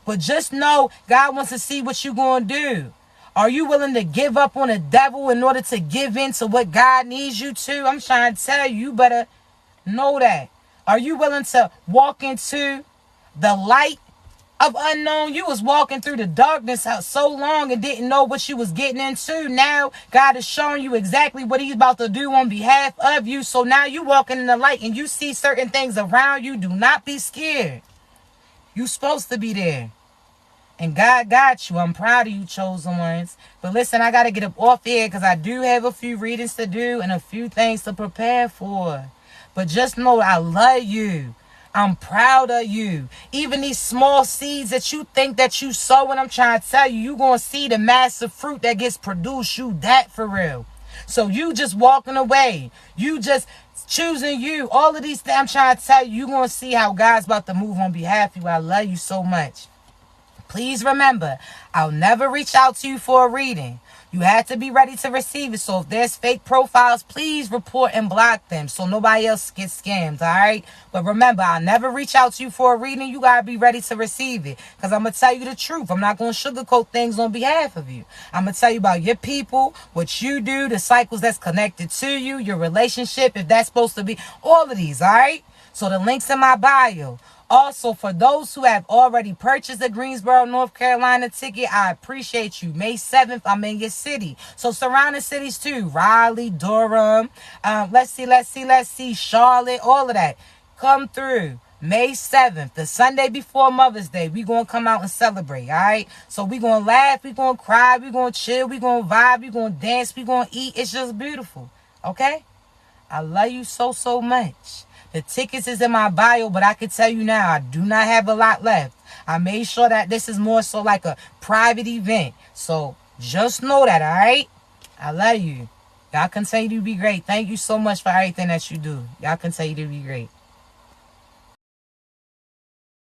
But just know God wants to see what you're going to do. Are you willing to give up on the devil in order to give in to what God needs you to? I'm trying to tell you, you better know that. Are you willing to walk into the light of unknown? You was walking through the darkness out so long and didn't know what you was getting into. Now God is showing you exactly what he's about to do on behalf of you. So now you walking in the light and you see certain things around you. Do not be scared. You supposed to be there. And God got you. I'm proud of you, chosen ones. But listen, I got to get up off here because I do have a few readings to do and a few things to prepare for. But just know I love you. I'm proud of you. Even these small seeds that you think that you sow, and I'm trying to tell you, you're going to see the massive fruit that gets produced. You that for real. So you just walking away. You just choosing you. All of these things I'm trying to tell you, you're going to see how God's about to move on behalf of you. I love you so much. Please remember, I'll never reach out to you for a reading. You have to be ready to receive it. So if there's fake profiles, please report and block them so nobody else gets scammed, all right? But remember, I'll never reach out to you for a reading. You got to be ready to receive it because I'm going to tell you the truth. I'm not going to sugarcoat things on behalf of you. I'm going to tell you about your people, what you do, the cycles that's connected to you, your relationship, if that's supposed to be, all of these, all right? So the link's in my bio. Also, for those who have already purchased the Greensboro, North Carolina ticket, I appreciate you. May 7th, I'm in your city. So surrounding cities too. Raleigh, Durham, let's see, Charlotte, all of that. Come through. May 7th, the Sunday before Mother's Day. We're going to come out and celebrate, all right? So we're going to laugh, we're going to cry, we're going to chill, we're going to vibe, we're going to dance, we're going to eat. It's just beautiful, okay? I love you so, so much. The tickets is in my bio, but I can tell you now, I do not have a lot left. I made sure that this is more so like a private event. So just know that, all right? I love you. Y'all continue to be great. Thank you so much for everything that you do. Y'all continue to be great.